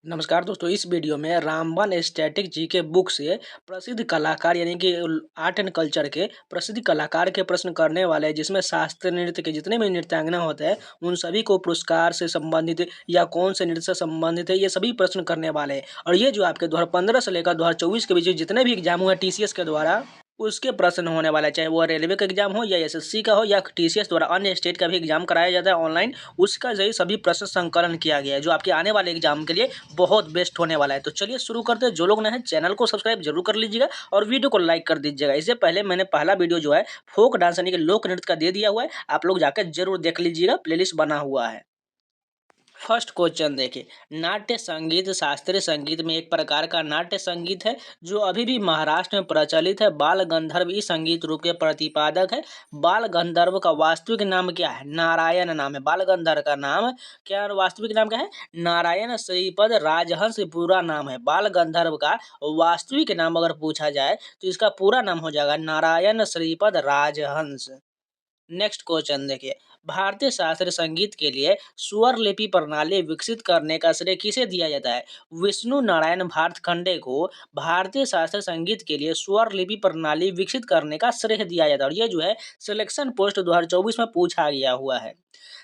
नमस्कार दोस्तों, इस वीडियो में रामबन स्टैटिक जी के बुक से प्रसिद्ध कलाकार यानी कि आर्ट एंड कल्चर के प्रसिद्ध कलाकार के प्रश्न करने वाले हैं, जिसमें शास्त्रीय नृत्य के जितने भी नृत्यांगना होते हैं उन सभी को पुरस्कार से संबंधित या कौन से नृत्य से संबंधित है, ये सभी प्रश्न करने वाले हैं। और ये जो आपके 2015 से लेकर 2024 के बीच जितने भी एग्जाम हुए टीसीएस के द्वारा उसके प्रश्न होने वाला है, चाहे वो रेलवे का एग्जाम हो या एसएससी का हो या टीसीएस द्वारा अन्य स्टेट का भी एग्जाम कराया जाता है ऑनलाइन। उसका जरिए सभी प्रश्न संकलन किया गया है, जो आपके आने वाले एग्जाम के लिए बहुत बेस्ट होने वाला है। तो चलिए शुरू करते हैं। जो लोग नए हैं चैनल को सब्सक्राइब जरूर कर लीजिएगा और वीडियो को लाइक कर दीजिएगा। इससे पहले मैंने पहला वीडियो जो है फोक डांस यानी कि लोक नृत्य का दे दिया हुआ है, आप लोग जाकर जरूर देख लीजिएगा, प्लेलिस्ट बना हुआ है। फर्स्ट क्वेश्चन देखिए, नाट्य संगीत शास्त्रीय संगीत में एक प्रकार का नाट्य संगीत है जो अभी भी महाराष्ट्र में प्रचलित है। बाल गंधर्व इस संगीत रूप के प्रतिपादक है। बाल गंधर्व का वास्तविक नाम क्या है? नारायण नाम है। बाल गंधर्व का नाम क्या, वास्तविक नाम क्या है? नारायण श्रीपद राजहंस पूरा नाम है। बाल गंधर्व का वास्तविक नाम अगर पूछा जाए तो इसका पूरा नाम हो जाएगा नारायण श्रीपद राजहंस। नेक्स्ट क्वेश्चन देखिए, भारतीय शास्त्रीय संगीत के लिए स्वर लिपि प्रणाली विकसित करने का श्रेय किसे दिया जाता है? विष्णु नारायण भातखंडे को भारतीय शास्त्रीय संगीत के लिए स्वर लिपि प्रणाली विकसित करने का श्रेय दिया जाता है। और ये जो है सिलेक्शन पोस्ट 2024 में पूछा गया हुआ है।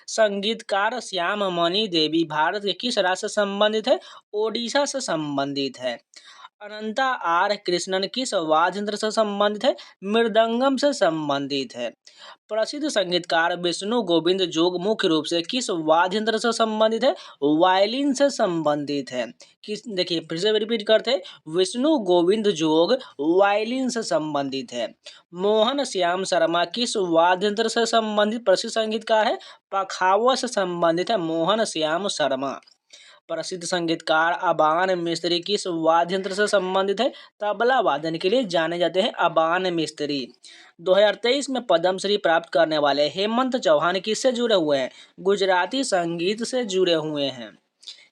संगीतकार श्याम मणि देवी भारत के किस राज्य से संबंधित है? ओडिशा से संबंधित है। अनंता आर कृष्णन किस वाद्य यंत्र से संबंधित है? मृदंगम से संबंधित है। प्रसिद्ध संगीतकार विष्णु गोविंद जोग मुख्य रूप से किस वाद्य यंत्र से संबंधित है? वायलिन से संबंधित है। किस, देखिए फिर से रिपीट करते हैं, विष्णु गोविंद जोग वायलिन से संबंधित है। मोहन श्याम शर्मा किस वाद्य यंत्र से संबंधित प्रसिद्ध संगीतकार है? पखावज से संबंधित है मोहन श्याम शर्मा। प्रसिद्ध संगीतकार अबान मिस्त्री किस वाद्य यंत्र से संबंधित है? तबला वादन के लिए जाने जाते हैं अबान मिस्त्री। 2023 में पद्मश्री प्राप्त करने वाले हेमंत चौहान किससे जुड़े हुए हैं? गुजराती संगीत से जुड़े हुए हैं।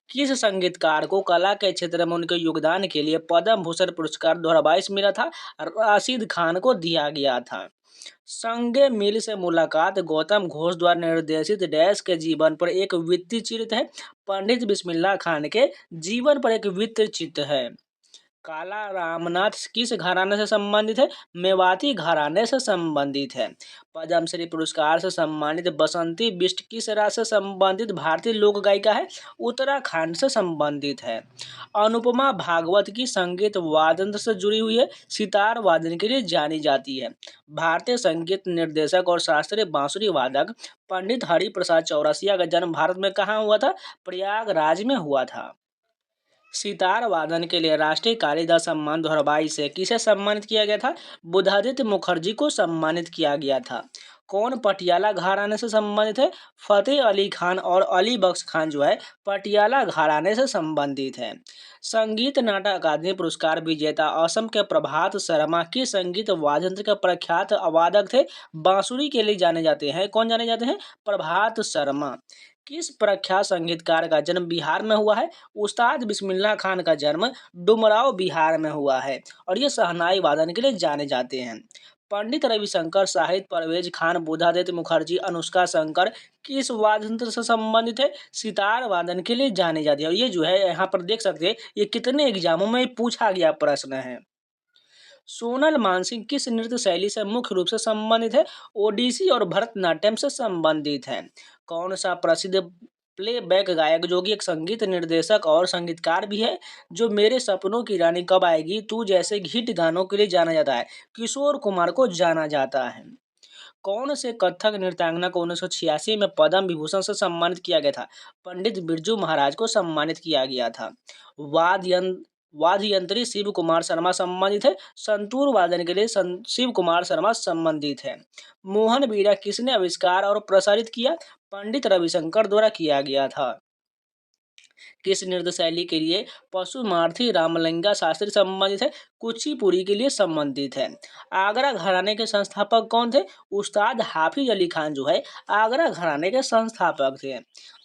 किस संगीतकार को कला के क्षेत्र में उनके योगदान के लिए पद्म भूषण पुरस्कार 2022 मिला था? राशिद खान को दिया गया था। संगे मिल से मुलाकात गौतम घोष द्वारा निर्देशित डैश के जीवन पर एक वृत्ति चित्र है? पंडित बिस्मिल्लाह खान के जीवन पर एक वृत्ति चित्र है। काला रामनाथ किस घराने से संबंधित है? मेवाती घराने से संबंधित है। पद्मश्री पुरस्कार से सम्मानित बसंती बिष्ट किस राज्य से संबंधित भारतीय लोक गायिका है? उत्तराखंड से संबंधित है। अनुपमा भागवत की संगीत वादन से जुड़ी हुई है? सितार वादन के लिए जानी जाती है। भारतीय संगीत निर्देशक और शास्त्रीय बांसुरी वादक पंडित हरि प्रसाद चौरसिया का जन्म भारत में कहाँ हुआ था? प्रयागराज में हुआ था। सितार वादन के लिए राष्ट्रीय कालिदास सम्मान 2022 से किसे सम्मानित किया गया था? बुधादित्य मुखर्जी को सम्मानित किया गया था। कौन पटियाला घराने से संबंधित है? फतेह अली खान और अली बख्श खान जो है पटियाला घराने से संबंधित है। संगीत नाटक अकादमी पुरस्कार विजेता असम के प्रभात शर्मा किस संगीत वाद्य यंत्र के प्रख्यात वादक थे? बांसुरी के लिए जाने जाते हैं। कौन जाने जाते हैं? प्रभात शर्मा। किस प्रख्यात संगीतकार का जन्म बिहार में हुआ है? उस्ताद बिस्मिल्लाह खान का जन्म डुमराव बिहार में हुआ है और ये शहनाई वादन के लिए जाने जाते हैं। पंडित रविशंकर साहित्य परवेज खान बुधादित्य मुखर्जी अनुष्का शंकर किस वाद्य यंत्र से संबंधित है? सितार वादन के लिए जाने जाते हैं। और ये जो है यहाँ पर देख सकते हैं, ये कितने एग्जामों में पूछा गया प्रश्न है। सोनल मानसिंह किस नृत्य शैली से मुख्य रूप से संबंधित है? ओडिसी और भरतनाट्यम से संबंधित है। कौन सा प्रसिद्ध प्लेबैक गायक जो कि एक संगीत निर्देशक और संगीतकार भी है, जो मेरे सपनों की रानी कब आएगी तू जैसे हिट गानों के लिए जाना जाता है? किशोर कुमार को जाना जाता है। कौन से कथक नृत्यांगना को 1986 में पद्म विभूषण से सम्मानित किया गया था? पंडित बिरजू महाराज को सम्मानित किया गया था। वाद्य वाद्य यंत्री शिव कुमार शर्मा संबंधित है? संतूर वादन के लिए शिव कुमार शर्मा संबंधित है। मोहन बीड़ा किसने आविष्कार और प्रसारित किया? पंडित रविशंकर द्वारा किया गया था। किस नृत्य शैली के लिए पशुमार्थी रामलिंगा शास्त्री संबंधित है? कुचिपुड़ी के लिए संबंधित है। आगरा घराने के संस्थापक कौन थे? उस्ताद हाफिज अली खान जो है आगरा घराने के संस्थापक थे।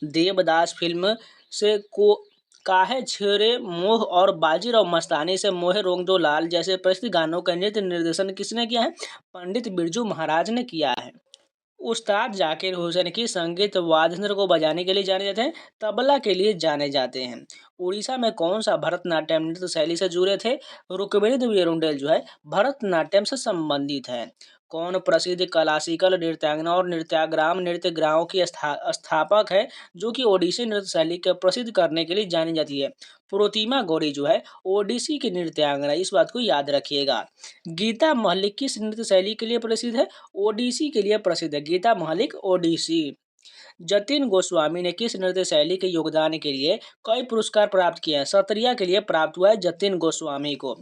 देवदास फिल्म से को काहे छेड़े मोह और बाजीराव मस्तानी से मोहे रोंग दो लाल जैसे प्रसिद्ध गानों का नृत्य निर्देशन किसने किया है? पंडित बिरजू महाराज ने किया है। उस्ताद जाकिर हुसैन की संगीत वाद्य यंत्र को बजाने के लिए जाने जाते हैं? तबला के लिए जाने जाते हैं। उड़ीसा में कौन सा भरतनाट्यम नृत्य शैली से जुड़े थे? ऋग्वेद वेरुंडेल जो है भरतनाट्यम से संबंधित है। कौन प्रसिद्ध क्लासिकल नृत्यांगना और नृत्याग्राम नृत्य ग्रामों की स्थापक है जो कि ओडिसी नृत्य शैली के प्रसिद्ध करने के लिए जानी जाती है? प्रोतिमा गौरी जो है ओडिसी की नृत्यांगना, इस बात को याद रखिएगा। गीता महलिक किस नृत्य शैली के लिए प्रसिद्ध है? ओडिसी के लिए प्रसिद्ध है गीता महलिक ओडिसी। जतिन गोस्वामी ने किस नृत्य शैली के योगदान के लिए कई पुरस्कार प्राप्त किए हैं? सत्रिया के लिए प्राप्त हुआ है जतिन गोस्वामी को।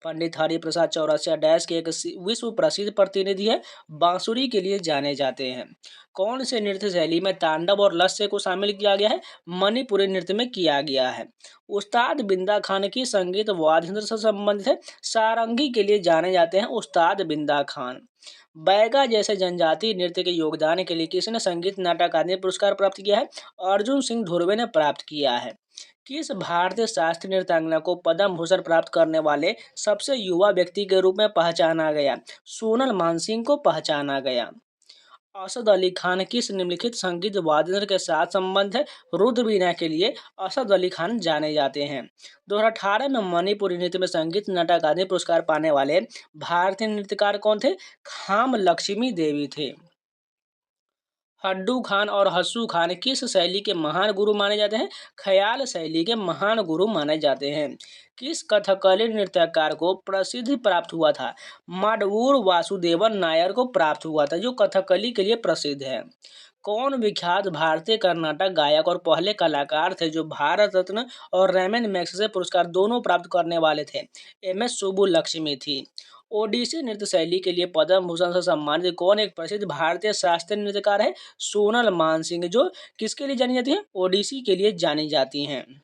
पंडित हरिप्रसाद चौरसिया डैश के एक विश्व प्रसिद्ध प्रतिनिधि है, बांसुरी के लिए जाने जाते हैं। कौन से नृत्य शैली में तांडव और लस्य को शामिल किया गया है? मणिपुरी नृत्य में किया गया है। उस्ताद बिंदा खान की संगीत वाद्य यंत्र से संबंधित है, सारंगी के लिए जाने जाते हैं उस्ताद बिंदा खान। बैगा जैसे जनजातीय नृत्य के योगदान के लिए किसने संगीत नाटक अकादमी पुरस्कार प्राप्त किया है? अर्जुन सिंह धुर्वे ने प्राप्त किया है। किस भारतीय शास्त्रीय नृत्यांगना को पद्म भूषण प्राप्त करने वाले सबसे युवा व्यक्ति के रूप में पहचाना गया? सोनल मानसिंह को पहचाना गया। असद अली खान किस निम्नलिखित संगीत वाद्य यंत्र के साथ संबंध है? रुद्रवीणा के लिए असद अली खान जाने जाते हैं। 2018 में मणिपुरी नृत्य में संगीत नाटक अकादमी पुरस्कार पाने वाले भारतीय नृत्यकार कौन थे? खाम लक्ष्मी देवी थे। हड्डू खान और हस्सू खान किस शैली के महान गुरु माने जाते हैं? ख्याल शैली के महान गुरु माने जाते हैं। किस कथकली नृत्यकार को प्रसिद्धि प्राप्त हुआ था? मडवूर वासुदेवन नायर को प्राप्त हुआ था जो कथकली के लिए प्रसिद्ध है। कौन विख्यात भारतीय कर्नाटक गायक और पहले कलाकार थे जो भारत रत्न और रैमन मैग्सेसे पुरस्कार दोनों प्राप्त करने वाले थे? एम.एस. सुब्बुलक्ष्मी थी। ओडिसी नृत्य शैली के लिए पद्म भूषण से सम्मानित कौन एक प्रसिद्ध भारतीय शास्त्रीय नृत्यकार है? सोनल मानसिंह, जो किसके लिए जानी जाती है? ओडिसी के लिए जानी जाती हैं।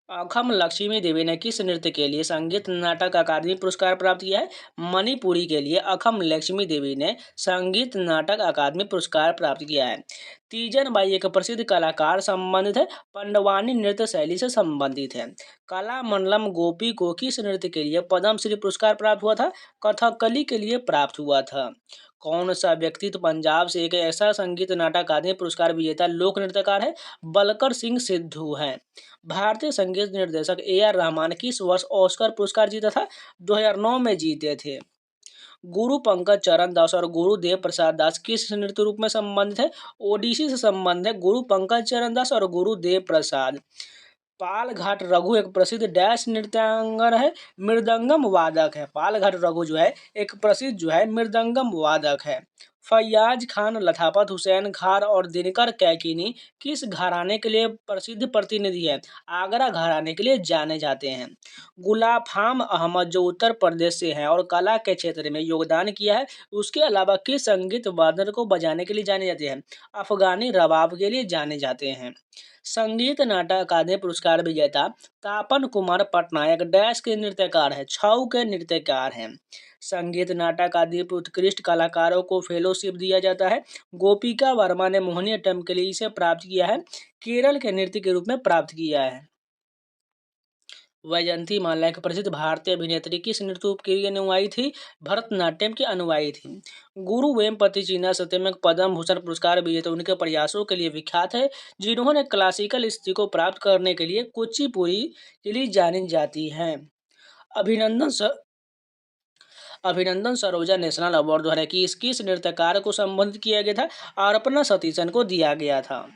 अखम लक्ष्मी देवी ने किस नृत्य के लिए संगीत नाटक अकादमी पुरस्कार प्राप्त किया है? मणिपुरी के लिए अखम लक्ष्मी देवी ने संगीत नाटक अकादमी पुरस्कार प्राप्त किया है। तीजन बाई एक प्रसिद्ध कलाकार संबंधित है, पंडवानी नृत्य शैली से संबंधित है। कला मंडलम गोपी को किस नृत्य के लिए पद्मश्री पुरस्कार प्राप्त हुआ था? कथकली के लिए प्राप्त हुआ था। कौन सा व्यक्तित्व पंजाब से एक ऐसा संगीत नाटक अकादमी पुरस्कार विजेता लोक नृत्यकार है? बलकर सिंह सिद्धू है। भारतीय संगीत निर्देशक ए.आर. रहमान किस वर्ष ऑस्कर पुरस्कार जीता था? 2009 में जीते थे। गुरु पंकज चरण दास और गुरुदेव प्रसाद दास किस नृत्य रूप में संबंधित है? ओडिसी से संबंध है गुरु पंकज चरण दास और गुरुदेव प्रसाद। पालघाट रघु एक प्रसिद्ध डैश नृत्यांगन है, मृदंगम वादक है। पालघाट रघु जो है एक प्रसिद्ध जो है मृदंगम वादक है। फैयाज खान, लथापत हुसैन खान और दिनकर कैकिनी किस घराने के लिए प्रसिद्ध प्रतिनिधि है? आगरा घराने के लिए जाने जाते हैं। गुलाफाम अहमद जो उत्तर प्रदेश से हैं और कला के क्षेत्र में योगदान किया है, उसके अलावा किस संगीत वाद्य को बजाने के लिए जाने जाते हैं? अफगानी रबाब के लिए जाने जाते हैं। संगीत नाटक अकादमी पुरस्कार विजेता तापन कुमार पटनायक डैश के नृत्यकार है? छऊ के नृत्यकार हैं। संगीत नाटक अकादमी पर उत्कृष्ट कलाकारों को फेलोशिप दिया जाता है। गोपिका वर्मा ने मोहिनीअट्टम के लिए इसे प्राप्त किया है, केरल के नृत्य के रूप में प्राप्त किया है। वैजयंती माला एक प्रसिद्ध भारतीय अभिनेत्री किस नृत्य रूप की अनुयायी थी? भरतनाट्यम की अनुयायी थी। गुरु वेमपति चीना सत्यम पद्म भूषण पुरस्कार विजेता उनके प्रयासों के लिए विख्यात है, जिन्होंने क्लासिकल स्थिति को प्राप्त करने के लिए कुचिपुड़ी के लिए जानी जाती हैं। अभिनंदन स अभिनंदन सरोजा नेशनल अवार्ड 2021 किस नृत्यकार को संबंधित किया गया था? अर्पणा सतीशन को दिया गया था।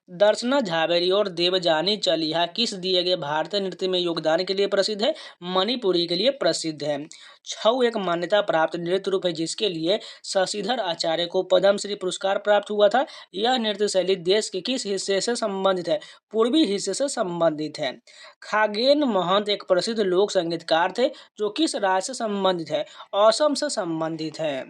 दर्शना झावेरी और देवजानी चलिहा किस दिए गए भारतीय नृत्य में योगदान के लिए प्रसिद्ध है? मणिपुरी के लिए प्रसिद्ध है। छऊ एक मान्यता प्राप्त नृत्य रूप है जिसके लिए शशिधर आचार्य को पद्मश्री पुरस्कार प्राप्त हुआ था। यह नृत्य शैली देश के किस हिस्से से संबंधित है? पूर्वी हिस्से से संबंधित है। खागेन महंत एक प्रसिद्ध लोक संगीतकार थे जो किस राज्य से संबंधित है? असम से संबंधित है।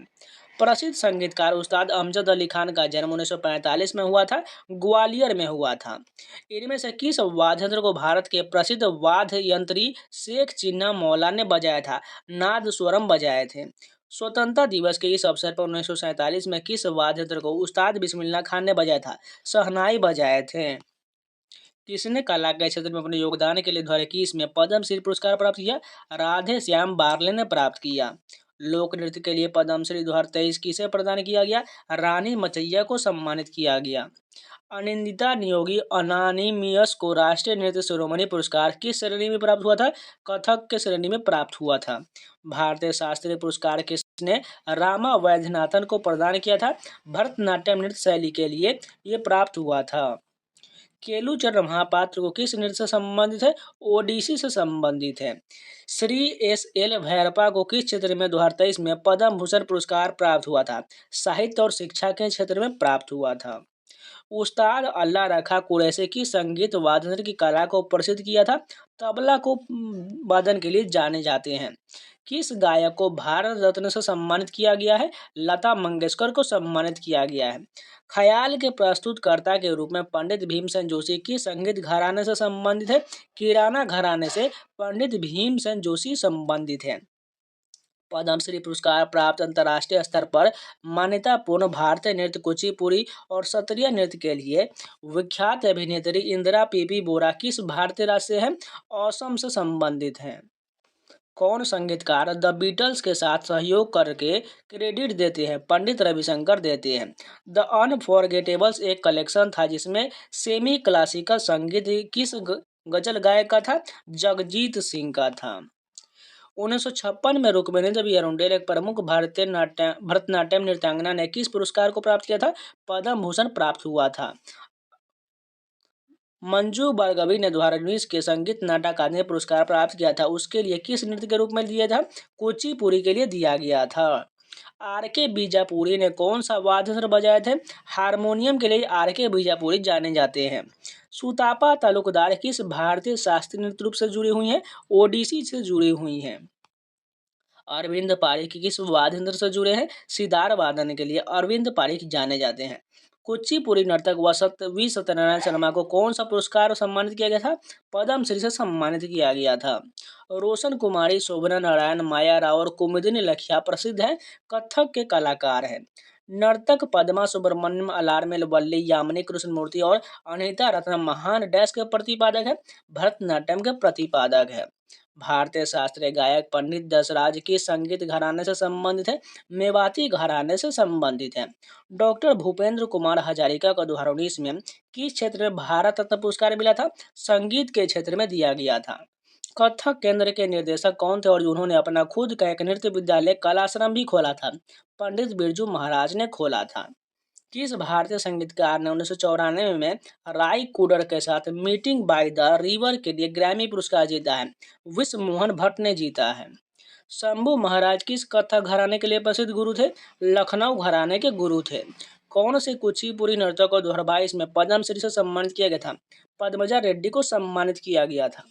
प्रसिद्ध संगीतकार उस्ताद अमजद अली खान का जन्म 1945 में हुआ था, ग्वालियर में हुआ था। इनमें से किस वाद्य यंत्र को भारत के प्रसिद्ध वाद्य यंत्री शेख चिन्ना मौला ने बजाया था? नादस्वरम बजाए थे। स्वतंत्रता दिवस के इस अवसर पर 1947 में किस वाद्य यंत्र को उस्ताद बिस्मिल्लाह खान ने बजाया था? शहनाई बजाए थे। किसने कला के क्षेत्र में अपने योगदान के लिए 2021 में पद्मश्री पुरस्कार प्राप्त किया? राधे श्याम बारले ने प्राप्त किया। लोक नृत्य के लिए पद्मश्री 2023 किसे प्रदान किया गया? रानी मचैया को सम्मानित किया गया। अनिंदिता नियोगी अनानिमियस को राष्ट्रीय नृत्य शिरोमणि पुरस्कार किस श्रेणी में प्राप्त हुआ था? कथक के श्रेणी में प्राप्त हुआ था। भारतीय शास्त्रीय पुरस्कार किसने रामा वैद्यनाथन को प्रदान किया था? भरतनाट्यम नृत्य शैली के लिए ये प्राप्त हुआ था। केलुचरण महापात्र को किस नृत्य से संबंधित है? ओडिसी से संबंधित है। श्री एस.एल. भैरप्पा को किस क्षेत्र में 2023 में पद्म भूषण पुरस्कार प्राप्त हुआ था? साहित्य और शिक्षा के क्षेत्र में प्राप्त हुआ था। उस्ताद अल्लाह रखा कुरैशी की संगीत वादन की कला को प्रसिद्ध किया था? तबला को वादन के लिए जाने जाते हैं। किस गायक को भारत रत्न से सम्मानित किया गया है? लता मंगेशकर को सम्मानित किया गया है। ख्याल के प्रस्तुतकर्ता के रूप में पंडित भीमसेन जोशी किस संगीत घराने से संबंधित है? किराना घराने से पंडित भीमसेन जोशी संबंधित है। पद्मश्री पुरस्कार प्राप्त अंतर्राष्ट्रीय स्तर पर मान्यतापूर्ण भारतीय नृत्य कुचिपुड़ी और सत्रिया नृत्य के लिए विख्यात अभिनेत्री इंदिरा पीपी बोरा किस भारतीय राज्य से है? असम से संबंधित हैं। कौन संगीतकार द बीटल्स के साथ सहयोग करके क्रेडिट देते हैं? पंडित रविशंकर देते हैं। द अनफॉरगेटेबल्स एक कलेक्शन था जिसमें सेमी क्लासिकल संगीत किस गजल गायक का था? जगजीत सिंह का था। 1956 में रुक्मिणी देवी अरुंडेल एक प्रमुख भरतनाट्यम नृत्यांगना ने किस पुरस्कार को प्राप्त किया था? पद्म भूषण प्राप्त हुआ था। मंजू भार्गवी ने 2019 के संगीत नाटक अकादमी पुरस्कार प्राप्त किया था, उसके लिए किस नृत्य के रूप में दिया था? कुचिपुड़ी के लिए दिया गया था। आर.के. बीजापुरी ने कौन सा वाद्य यंत्र बजाए थे? हारमोनियम के लिए आर.के. बीजापुरी जाने जाते हैं। सुतापा तालुकदार किस भारतीय शास्त्रीय नृत्य रूप से जुड़ी हुई हैं? ओडिसी से जुड़ी हुई हैं। अरविंद पारिख किस वाद्य यंत्र से जुड़े हैं? सितार वादन के लिए अरविंद पारिख जाने जाते हैं। कुचिपुड़ी नर्तक वी सत्यनारायण शर्मा को कौन सा पुरस्कार सम्मानित किया गया था? पद्मश्री से सम्मानित किया गया था। रोशन कुमारी, शोभना नारायण, माया राव और कुमुदिनी लखिया प्रसिद्ध हैं कथक के कलाकार हैं। नर्तक पद्मा सुब्रमण्यम, अलारमेल वल्ली, यामिनी कृष्णमूर्ति और अनीता रत्नम महान डैश के प्रतिपादक है? भरतनाट्यम के प्रतिपादक है। भारतीय शास्त्रीय गायक पंडित दशराज किस संगीत घराने से संबंधित है? मेवाती घराने से संबंधित है। डॉक्टर भूपेंद्र कुमार हजारिका को 2019 में किस क्षेत्र में भारत रत्न पुरस्कार मिला था? संगीत के क्षेत्र में दिया गया था। कथक केंद्र के निर्देशक कौन थे और उन्होंने अपना खुद का एक नृत्य विद्यालय कलाश्रम भी खोला था? पंडित बिरजू महाराज ने खोला था। किस भारतीय संगीतकार ने 1994 में राय कुडर के साथ मीटिंग बाय द रिवर के लिए ग्रैमी पुरस्कार जीता है? विश्व मोहन भट्ट ने जीता है। शंभू महाराज किस कथक घराने के लिए प्रसिद्ध गुरु थे? लखनऊ घराने के गुरु थे। कौन से कुचिपुड़ी नर्तक को 2022 में पद्मश्री से सम्मानित किया गया था? पद्मजा रेड्डी को सम्मानित किया गया था।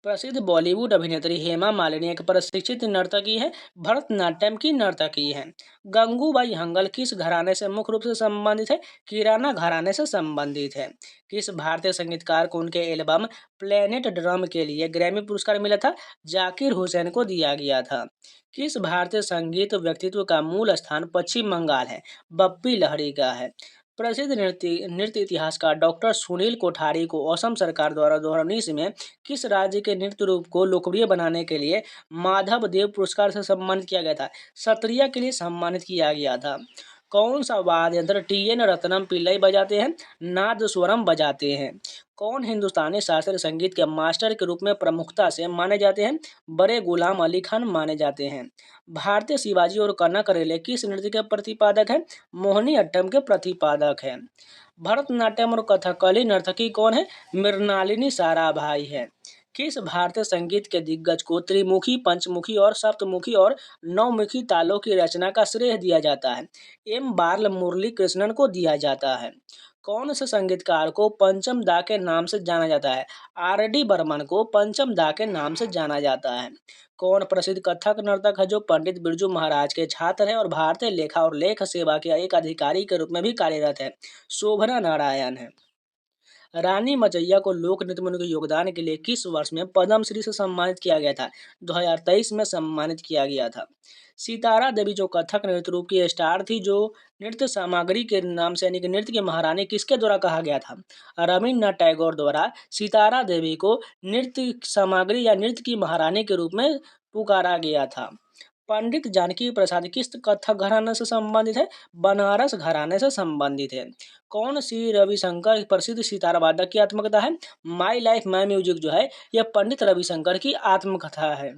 प्रसिद्ध बॉलीवुड अभिनेत्री हेमा मालिनी एक प्रशिक्षित नर्तकी है, भरतनाट्यम की नर्तकी है। गंगूबाई हंगल किस घराने से मुख्य रूप से संबंधित है? किराना घराने से संबंधित है। किस भारतीय संगीतकार को उनके एल्बम प्लेनेट ड्रम के लिए ग्रैमी पुरस्कार मिला था? जाकिर हुसैन को दिया गया था। किस भारतीय संगीत व्यक्तित्व का मूल स्थान पश्चिम बंगाल है? बप्पी लहरी का है। प्रसिद्ध नृत्य इतिहासकार डॉक्टर सुनील कोठारी को असम सरकार द्वारा 2019 में किस राज्य के नृत्य रूप को लोकप्रिय बनाने के लिए माधव देव पुरस्कार से सम्मानित किया गया था? सत्रिया के लिए सम्मानित किया गया था। कौन सा वाद्य यंत्र टी.एन. रत्नम पिल्लई बजाते हैं? नादस्वरम बजाते हैं। कौन हिंदुस्तानी शास्त्रीय संगीत के मास्टर के रूप में प्रमुखता से माने जाते हैं? बड़े गुलाम अली खान माने जाते हैं। भारतीय शिवाजी और कनक रेले किस नृत्य के प्रतिपादक हैं? मोहिनी अट्टम के प्रतिपादक हैं। भरतनाट्यम और कथकली नर्तकी कौन है? मृणालिनी साराभाई है। किस भारतीय संगीत के दिग्गज को त्रिमुखी, पंचमुखी और सप्तमुखी और नौमुखी तालों की रचना का श्रेय दिया जाता है? एम बाल मुरली कृष्णन को दिया जाता है। कौन से संगीतकार को पंचम दा के नाम से जाना जाता है? आर.डी. बर्मन को पंचम दा के नाम से जाना जाता है। कौन प्रसिद्ध कथक नर्तक है जो पंडित बिरजू महाराज के छात्र हैं और भारतीय लेखा और लेख सेवा के एक अधिकारी के रूप में भी कार्यरत है? शोभना नारायण है। रानी मचैया को लोक नृत्य में उनके योगदान के लिए किस वर्ष में पद्मश्री से सम्मानित किया गया था? 2023 में सम्मानित किया गया था। सितारा देवी जो कथक नृत्य रूप की स्टार थी, जो नृत्य सामग्री के नाम से यानी कि नृत्य की महारानी किसके द्वारा कहा गया था? रविन्द्रनाथ टैगोर द्वारा सितारा देवी को नृत्य सामग्री या नृत्य की महारानी के रूप में पुकारा गया था। पंडित जानकी प्रसाद किस कथक घराने से संबंधित है? बनारस घराने से संबंधित है। कौन सी रविशंकर प्रसिद्ध सितार वादक की आत्मकथा है? माई लाइफ माई म्यूजिक जो है यह पंडित रविशंकर की आत्मकथा है।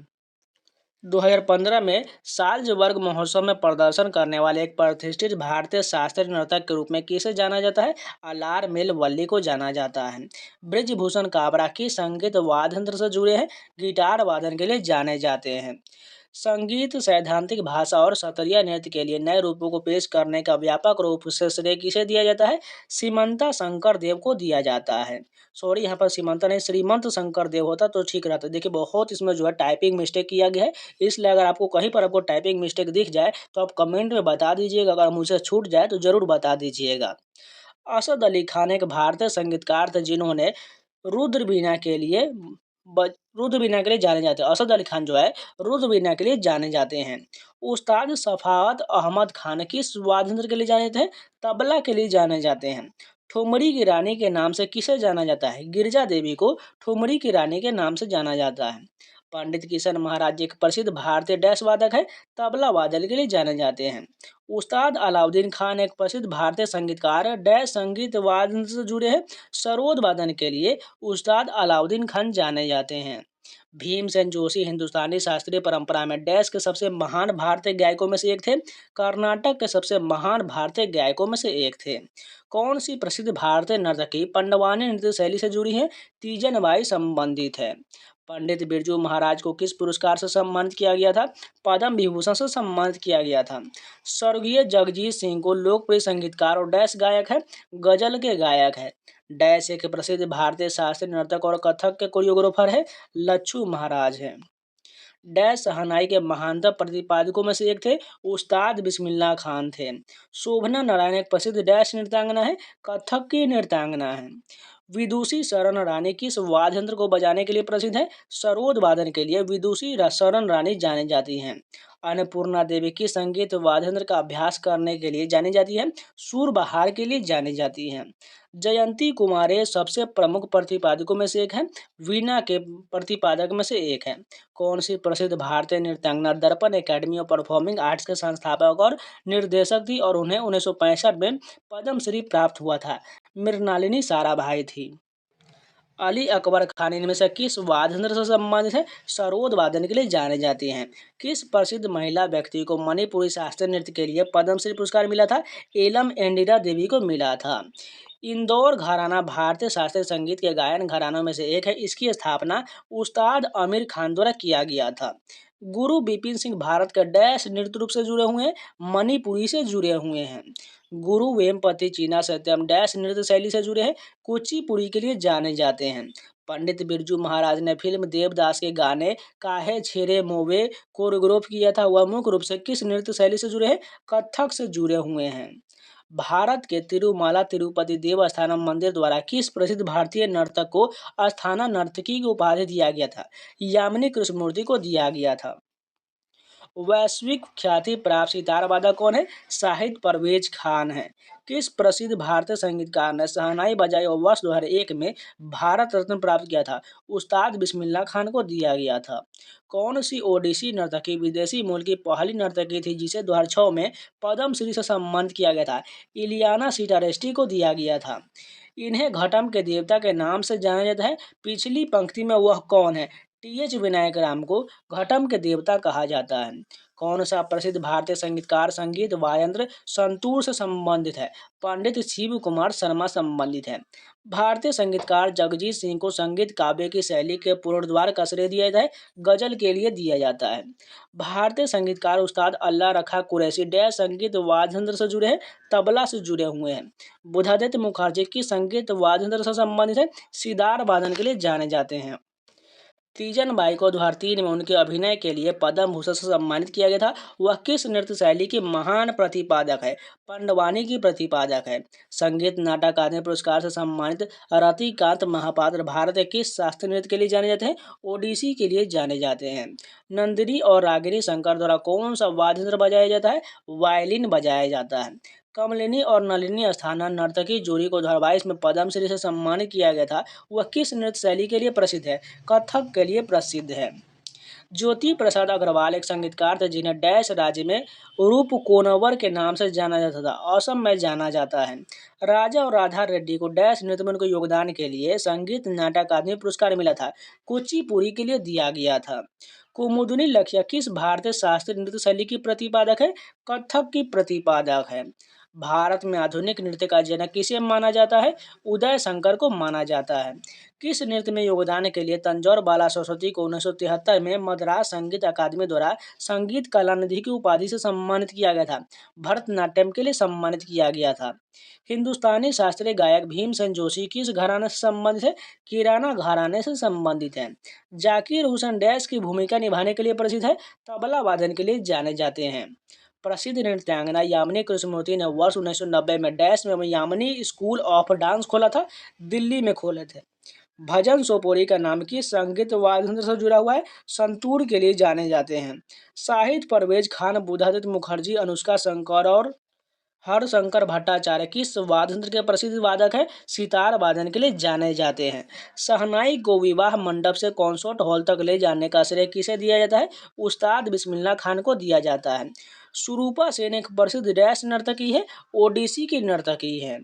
2015 में साल्ज़बर्ग महोत्सव में प्रदर्शन करने वाले एक प्रतिष्ठित भारतीय शास्त्रीय नर्तक के रूप में किसे जाना जाता है? अलार मेल वल्ली को जाना जाता है। ब्रिजभूषण काबरा किस संगीत वाद्य यंत्र से जुड़े हैं? गिटार वादन के लिए जाने जाते हैं। संगीत सैद्धांतिक भाषा और सतरिया नृत्य के लिए नए रूपों को पेश करने का व्यापक रूप से श्रेय किसे दिया जाता है? सीमंता शंकर देव को दिया जाता है। सॉरी, यहाँ पर सीमंता नहीं श्रीमंत शंकर देव होता तो ठीक रहता। देखिए बहुत इसमें जो है टाइपिंग मिस्टेक किया गया है, इसलिए अगर आपको कहीं पर आपको टाइपिंग मिस्टेक दिख जाए तो आप कमेंट में बता दीजिएगा, अगर मुझसे छूट जाए तो जरूर बता दीजिएगा। असद अली खान एक भारतीय संगीतकार थे जिन्होंने रुद्र बीना के लिए रुद्र बीना के लिए जाने जाते हैं। असद अली खान जो है रुद्र बीना के लिए जाने जाते हैं। उस्ताद सफात अहमद खान किस वाद्य यंत्र के लिए जाने जाते हैं? तबला के लिए जाने जाते हैं। ठुमरी की रानी के नाम से किसे जाना जाता है? गिरजा देवी को ठुमरी की रानी के नाम से जाना जाता है। पंडित किशन महाराज एक प्रसिद्ध भारतीय डैश वादक है? तबला वादन के लिए जाने जाते हैं। उस्ताद अलाउद्दीन खान एक प्रसिद्ध भारतीय संगीतकार है, डैश संगीत वादन से जुड़े हैं? सरोद वादन के लिए उस्ताद अलाउद्दीन खान जाने जाते हैं। भीमसेन जोशी हिंदुस्तानी शास्त्रीय परंपरा में डैश के सबसे महान भारतीय गायकों में से एक थे? कर्नाटक के सबसे महान भारतीय गायकों में से एक थे। कौन सी प्रसिद्ध भारतीय नर्तकी पंडवानी नृत्य शैली से जुड़ी है? तीजन बाई संबंधित है। पंडित बिरजू महाराज को किस पुरस्कार से सम्मानित किया गया था? पद्म विभूषण से सम्मानित किया गया था। स्वर्गीय जगजीत सिंह को लोकप्रिय संगीतकार और डैश गायक है? गजल के गायक है। डैश एक प्रसिद्ध भारतीय शास्त्रीय नर्तक और कथक के कोरियोग्राफर है? लच्छू महाराज है। डैश शहनाई के महानतम प्रतिपादकों में से एक थे? उस्ताद बिस्मिल्लाह खान थे। शोभना नारायण एक प्रसिद्ध डैश नृत्यांगना है? कथक की नृत्यांगना है। विदुषी शरण रानी किस वाद्य यंत्र को बजाने के लिए प्रसिद्ध है? सरोद वादन के लिए विदुषी शरण रानी जानी जाती हैं। अन्नपूर्णा देवी किस संगीत वाद्य यंत्र का अभ्यास करने के लिए जानी जाती है? सूरबहार के लिए जानी जाती हैं। जयंती कुमारी सबसे प्रमुख प्रतिपादकों में से एक है? वीणा के प्रतिपादक में से एक है। कौन सी प्रसिद्ध भारतीय नृत्यांगना दर्पण एकेडमी ऑफ परफॉर्मिंग आर्ट्स के संस्थापक और निर्देशक थी और उन्हें 1965 में पद्मश्री प्राप्त हुआ था? मृणालिनी साराभाई थी। अली अकबर खान इनमें से किस वाद्य यंत्र से संबंधित है? सरोद वादन के लिए जाने जाते हैं। किस प्रसिद्ध महिला व्यक्ति को मणिपुरी शास्त्रीय नृत्य के लिए पद्मश्री पुरस्कार मिला था? एलम एंडिरा देवी को मिला था। इंदौर घराना भारतीय शास्त्रीय संगीत के गायन घरानों में से एक है। इसकी स्थापना उस्ताद आमिर खान द्वारा किया गया था। गुरु बिपिन सिंह भारत के डैश नृत्य रूप से जुड़े हुए हैं? मणिपुरी से जुड़े हुए हैं। गुरु वेमपति चीना सत्यम डैश नृत्य शैली से जुड़े हैं? कुचिपुड़ी के लिए जाने जाते हैं। पंडित बिरजू महाराज ने फिल्म देवदास के गाने काहे छेरे मोवे कोरियोग्राफ किया था? वह मुख्य रूप से किस नृत्य शैली से जुड़े हैं? कथक से जुड़े हुए हैं। भारत के तिरुमाला तिरुपति देवस्थानम मंदिर द्वारा किस प्रसिद्ध भारतीय नर्तक को अस्थाना नर्तकी की उपाधि दिया गया था? यामिनी कृष्णमूर्ति को दिया गया था। वैश्विक ख्याति प्राप्त सितार वादक कौन है? शाहिद परवेज खान है। किस प्रसिद्ध भारतीय संगीतकार ने शहनाई बजाई और वर्ष 2001 में भारत रत्न प्राप्त किया था? उस्ताद बिस्मिल्लाह खान को दिया गया था। कौन सी ओडिसी नर्तकी विदेशी मूल की पहली नर्तकी थी जिसे 2006 में पद्मश्री से सम्मानित किया गया था? इलियाना सिटारेस्टी को दिया गया था। इन्हें घटम के देवता के नाम से जाना जाता है। पिछली पंक्ति में वह कौन है? टी.एच. विनायक राम को घटम के देवता कहा जाता है। कौन सा प्रसिद्ध भारतीय संगीतकार संगीत वाद्ययंत्र संतूर से संबंधित है? पंडित शिव कुमार शर्मा संबंधित है। भारतीय संगीतकार जगजीत सिंह को संगीत काव्य की शैली के पुनरुद्धार का श्रेय दिया जाता है? गजल के लिए दिया जाता है। भारतीय संगीतकार उस्ताद अल्लाह रखा कुरैशी डैश संगीत वाद्ययंत्र से जुड़े हैं? तबला से जुड़े हुए हैं। बुधादित्य मुखर्जी की संगीत वाद्ययंत्र से संबंधित है? सितार वादन के लिए जाने जाते हैं। तीजन बाई को 2003 में उनके अभिनय के लिए पद्म भूषण से सम्मानित किया गया था। वह किस नृत्य शैली की महान प्रतिपादक है? पंडवानी की प्रतिपादक है। संगीत नाटक अकादमी पुरस्कार से सम्मानित रतिकांत महापात्र भारत के किस शास्त्रीय नृत्य के लिए जाने जाते हैं? ओडिसी के लिए जाने जाते हैं। नंदिनी और रागिनी शंकर द्वारा कौन सा वाद्य यंत्र बजाया जाता है? वायलिन बजाया जाता है। कमलिनी और नलिनी अस्थाना नर्तकी जोड़ी को 2022 में पद्मश्री से सम्मानित किया गया था। वह किस नृत्य शैली के लिए प्रसिद्ध है? कथक के लिए प्रसिद्ध है। ज्योति प्रसाद अग्रवाल एक संगीतकार थे जिन्हें डैश राज्य में रूप कोनवर के नाम से जाना जाता था, असम में जाना जाता है। राजा और राधा रेड्डी को डैश नृत्य में उनके योगदान के लिए संगीत नाटक अकादमी पुरस्कार मिला था। कुचिपुड़ी के लिए दिया गया था। कुमुदनी लखिया किस भारतीय शास्त्रीय नृत्य शैली की प्रतिपादक है? कथक की प्रतिपादक है। भारत में आधुनिक नृत्य का जनक किसे माना जाता है? उदय शंकर को माना जाता है। किस नृत्य में योगदान के लिए तंजौर बाला सरस्वती को 1973 में मद्रास संगीत अकादमी द्वारा संगीत कला निधि की उपाधि से सम्मानित किया गया था? भरतनाट्यम के लिए सम्मानित किया गया था। हिंदुस्तानी शास्त्रीय गायक भीमसेन जोशी किस घराने से संबंधित है? किराना घराने से संबंधित है। जाकिर हुसैन डैश की भूमिका निभाने के लिए प्रसिद्ध है? तबला वादन के लिए जाने जाते हैं। प्रसिद्ध नृत्यांगना यामिनी कृष्णमूर्ति ने वर्ष 1990 में डैश में यामिनी स्कूल ऑफ डांस खोला था, दिल्ली में खोले थे। भजन सोपोरी का नाम किस संगीत वाद्य से जुड़ा हुआ है? संतूर के लिए जाने जाते हैं। शाहिद परवेज खान, बुधादित्य मुखर्जी, अनुष्का शंकर और हरशंकर भट्टाचार्य किस वाद्य यंत्र के प्रसिद्ध वादक है? सितार वादन के लिए जाने जाते हैं। शहनाई को विवाह मंडप से कॉन्सर्ट हॉल तक ले जाने का श्रेय किसे दिया जाता है? उस्ताद बिस्मिल्लाह खान को दिया जाता है। सुरूपा सेन एक प्रसिद्ध डैश नर्तकी है? ओडिसी की नर्तकी है।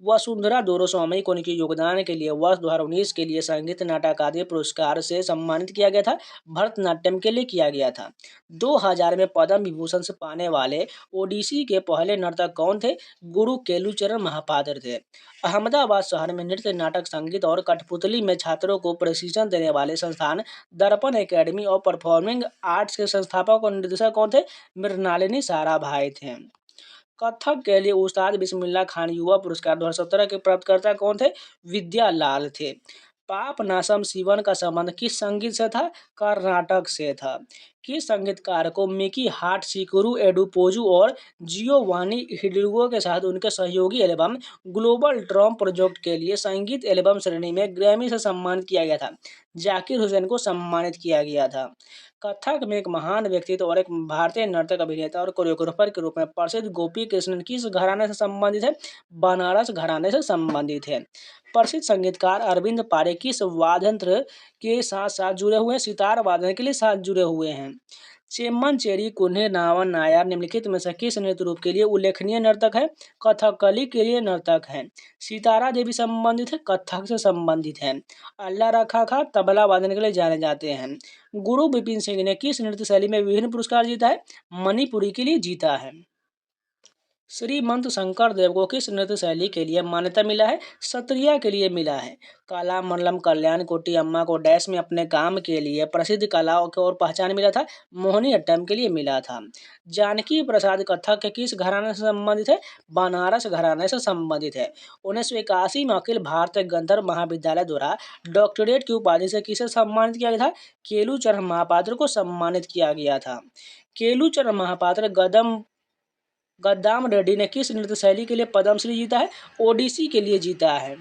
वसुंधरा दोरस्वामी को उनके योगदान के लिए वर्ष 2019 के लिए संगीत नाटक अकादमी पुरस्कार से सम्मानित किया गया था। भरतनाट्यम के लिए किया गया था। 2000 में पद्म विभूषण से पाने वाले ओडिसी के पहले नर्तक कौन थे? गुरु केलुचरण महापात्र थे। अहमदाबाद शहर में नृत्य, नाटक, संगीत और कठपुतली में छात्रों को प्रशिक्षण देने वाले संस्थान दर्पण एकेडमी और परफॉर्मिंग आर्ट्स के संस्थापक और निर्देशक कौन थे? मृणालिनी साराभाई थे। कथक के लिए उस्ताद बिस्मिल्लाह खान युवा पुरस्कार 2017 के प्राप्तकर्ता कौन थे? विद्या लाल थे। पापनासम सिवन का संबंध किस संगीत से था? कर्नाटक से था। किस संगीतकार को मिकी हार्ट, शिकुरु एडुपोजू और जियोवानी हिडिल्गो के साथ उनके सहयोगी एल्बम ग्लोबल ड्रम प्रोजेक्ट के लिए संगीत एल्बम श्रेणी में ग्रैमी से सम्मानित किया गया था? जाकिर हुसैन को सम्मानित किया गया था। कथक में एक महान व्यक्तित्व और एक भारतीय नर्तक, अभिनेता और कोरियोग्राफर के रूप में प्रसिद्ध गोपी कृष्णन किस घराने से संबंधित है? बनारस घराने से संबंधित है। प्रसिद्ध संगीतकार अरविंद पारे किस वाद्य यंत्र के साथ साथ जुड़े हुए हैं? सितार वादन के लिए साथ जुड़े हुए हैं। चेम्मन चेरी कुन्हे नावन नायर निम्नलिखित में से किस नृत्य रूप के लिए उल्लेखनीय नर्तक है? कथकली के लिए नर्तक है। सितारा देवी संबंधित है? कथक से संबंधित है। अल्लाह रखा खा तबला वादन के लिए जाने जाते हैं। गुरु बिपिन सिंह ने किस नृत्य शैली में विभिन्न पुरस्कार जीता है? मणिपुरी के लिए जीता है। श्रीमंत शंकर देव को किस नृत्य शैली के लिए मान्यता मिला है? सत्रिया के लिए मिला है। काला मंडलम कल्याण कोटी अम्मा को डैश में अपने काम के लिए प्रसिद्ध कला और पहचान मिला था? मोहिनीअट्टम के लिए मिला था। जानकी प्रसाद कथक के किस घराने से संबंधित है? बनारस घराने से संबंधित है। 1981 में अखिल भारतीय गंधर्व महाविद्यालय द्वारा डॉक्टरेट की उपाधि से किसे सम्मानित किया गया था? केलुचरण महापात्र को सम्मानित किया गया था। केलुचरण महापात्र गद्दाम रेड्डी ने किस नृत्य शैली के लिए पद्मश्री जीता है? ओडिसी के लिए जीता है।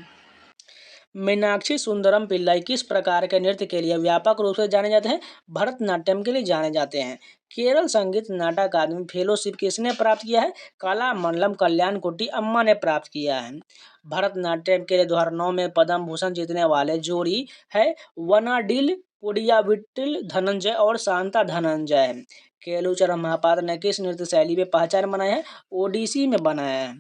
मीनाक्षी सुंदरम पिल्लाई किस प्रकार के नृत्य के लिए व्यापक रूप से जाने जाते हैं? भरतनाट्यम के लिए जाने जाते हैं। केरल संगीत नाटक अकादमी फेलोशिप किसने प्राप्त किया है? कला मंडलम कल्याण कुट्टी अम्मा ने प्राप्त किया है। भरतनाट्यम के लिए 2009 में पद्म भूषण जीतने वाले जोड़ी है वनाडिल पुडियाविट्टिल धनंजय और शांता धनंजय। केलुचरण महापात्र ने किस नृत्य शैली में पहचान बनाई है? ओडिसी में बनाया है।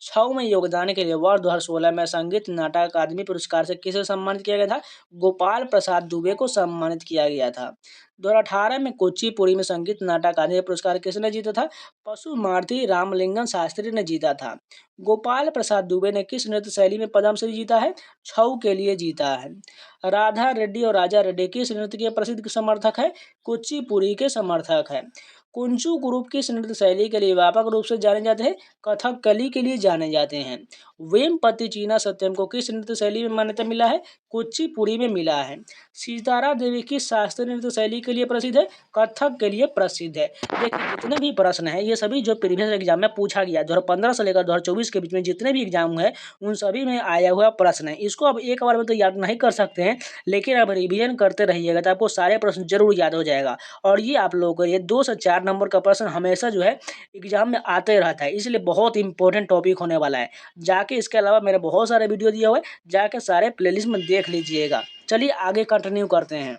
छऊ में योगदान के लिए वर्ष 2016 में संगीत नाटक अकादमी पुरस्कार से किसे सम्मानित किया गया था? गोपाल प्रसाद दुबे को सम्मानित किया गया था। 2018 में कुचिपुड़ी में संगीत नाटक अकादमी पुरस्कार किसने जीता था? पशुमार्थी रामलिंगम शास्त्री ने जीता था। गोपाल प्रसाद दुबे ने किस नृत्य शैली में पद्मश्री जीता है? छऊ के लिए जीता है। राधा रेड्डी और राजा रेड्डी किस नृत्य के प्रसिद्ध समर्थक है? कुचिपुड़ी के समर्थक है। कुंचू ग्रुप किस नृत्य शैली के लिए व्यापक रूप से जाने जाते हैं? कथकली के लिए जाने जाते हैं। वेमपति चीना सत्यम को किस नृत्य शैली में मान्यता मिला है? कुचिपुड़ी में मिला है। सितारा देवी किस शास्त्रीय नृत्य शैली के लिए प्रसिद्ध है? कथक के लिए प्रसिद्ध है। देखिए जितने भी प्रश्न हैं ये सभी जो प्रीवियस एग्जाम में पूछा गया 2015 से लेकर 2024 के बीच में जितने भी एग्जाम है उन सभी में आया हुआ प्रश्न है। इसको अब एक बार में तो याद नहीं कर सकते हैं, लेकिन अब रिविजन करते रहिएगा तो आपको सारे प्रश्न जरूर याद हो जाएगा। और ये आप लोगों को ये 2 से 4 नंबर का प्रश्न हमेशा जो है एग्जाम में आते रहता है, इसलिए बहुत इंपॉर्टेंट टॉपिक होने वाला है। जाके इसके अलावा मेरे बहुत सारे वीडियो दिए हुए, जाके सारे प्लेलिस्ट में देख लीजिएगा। चलिए आगे कंटिन्यू करते हैं।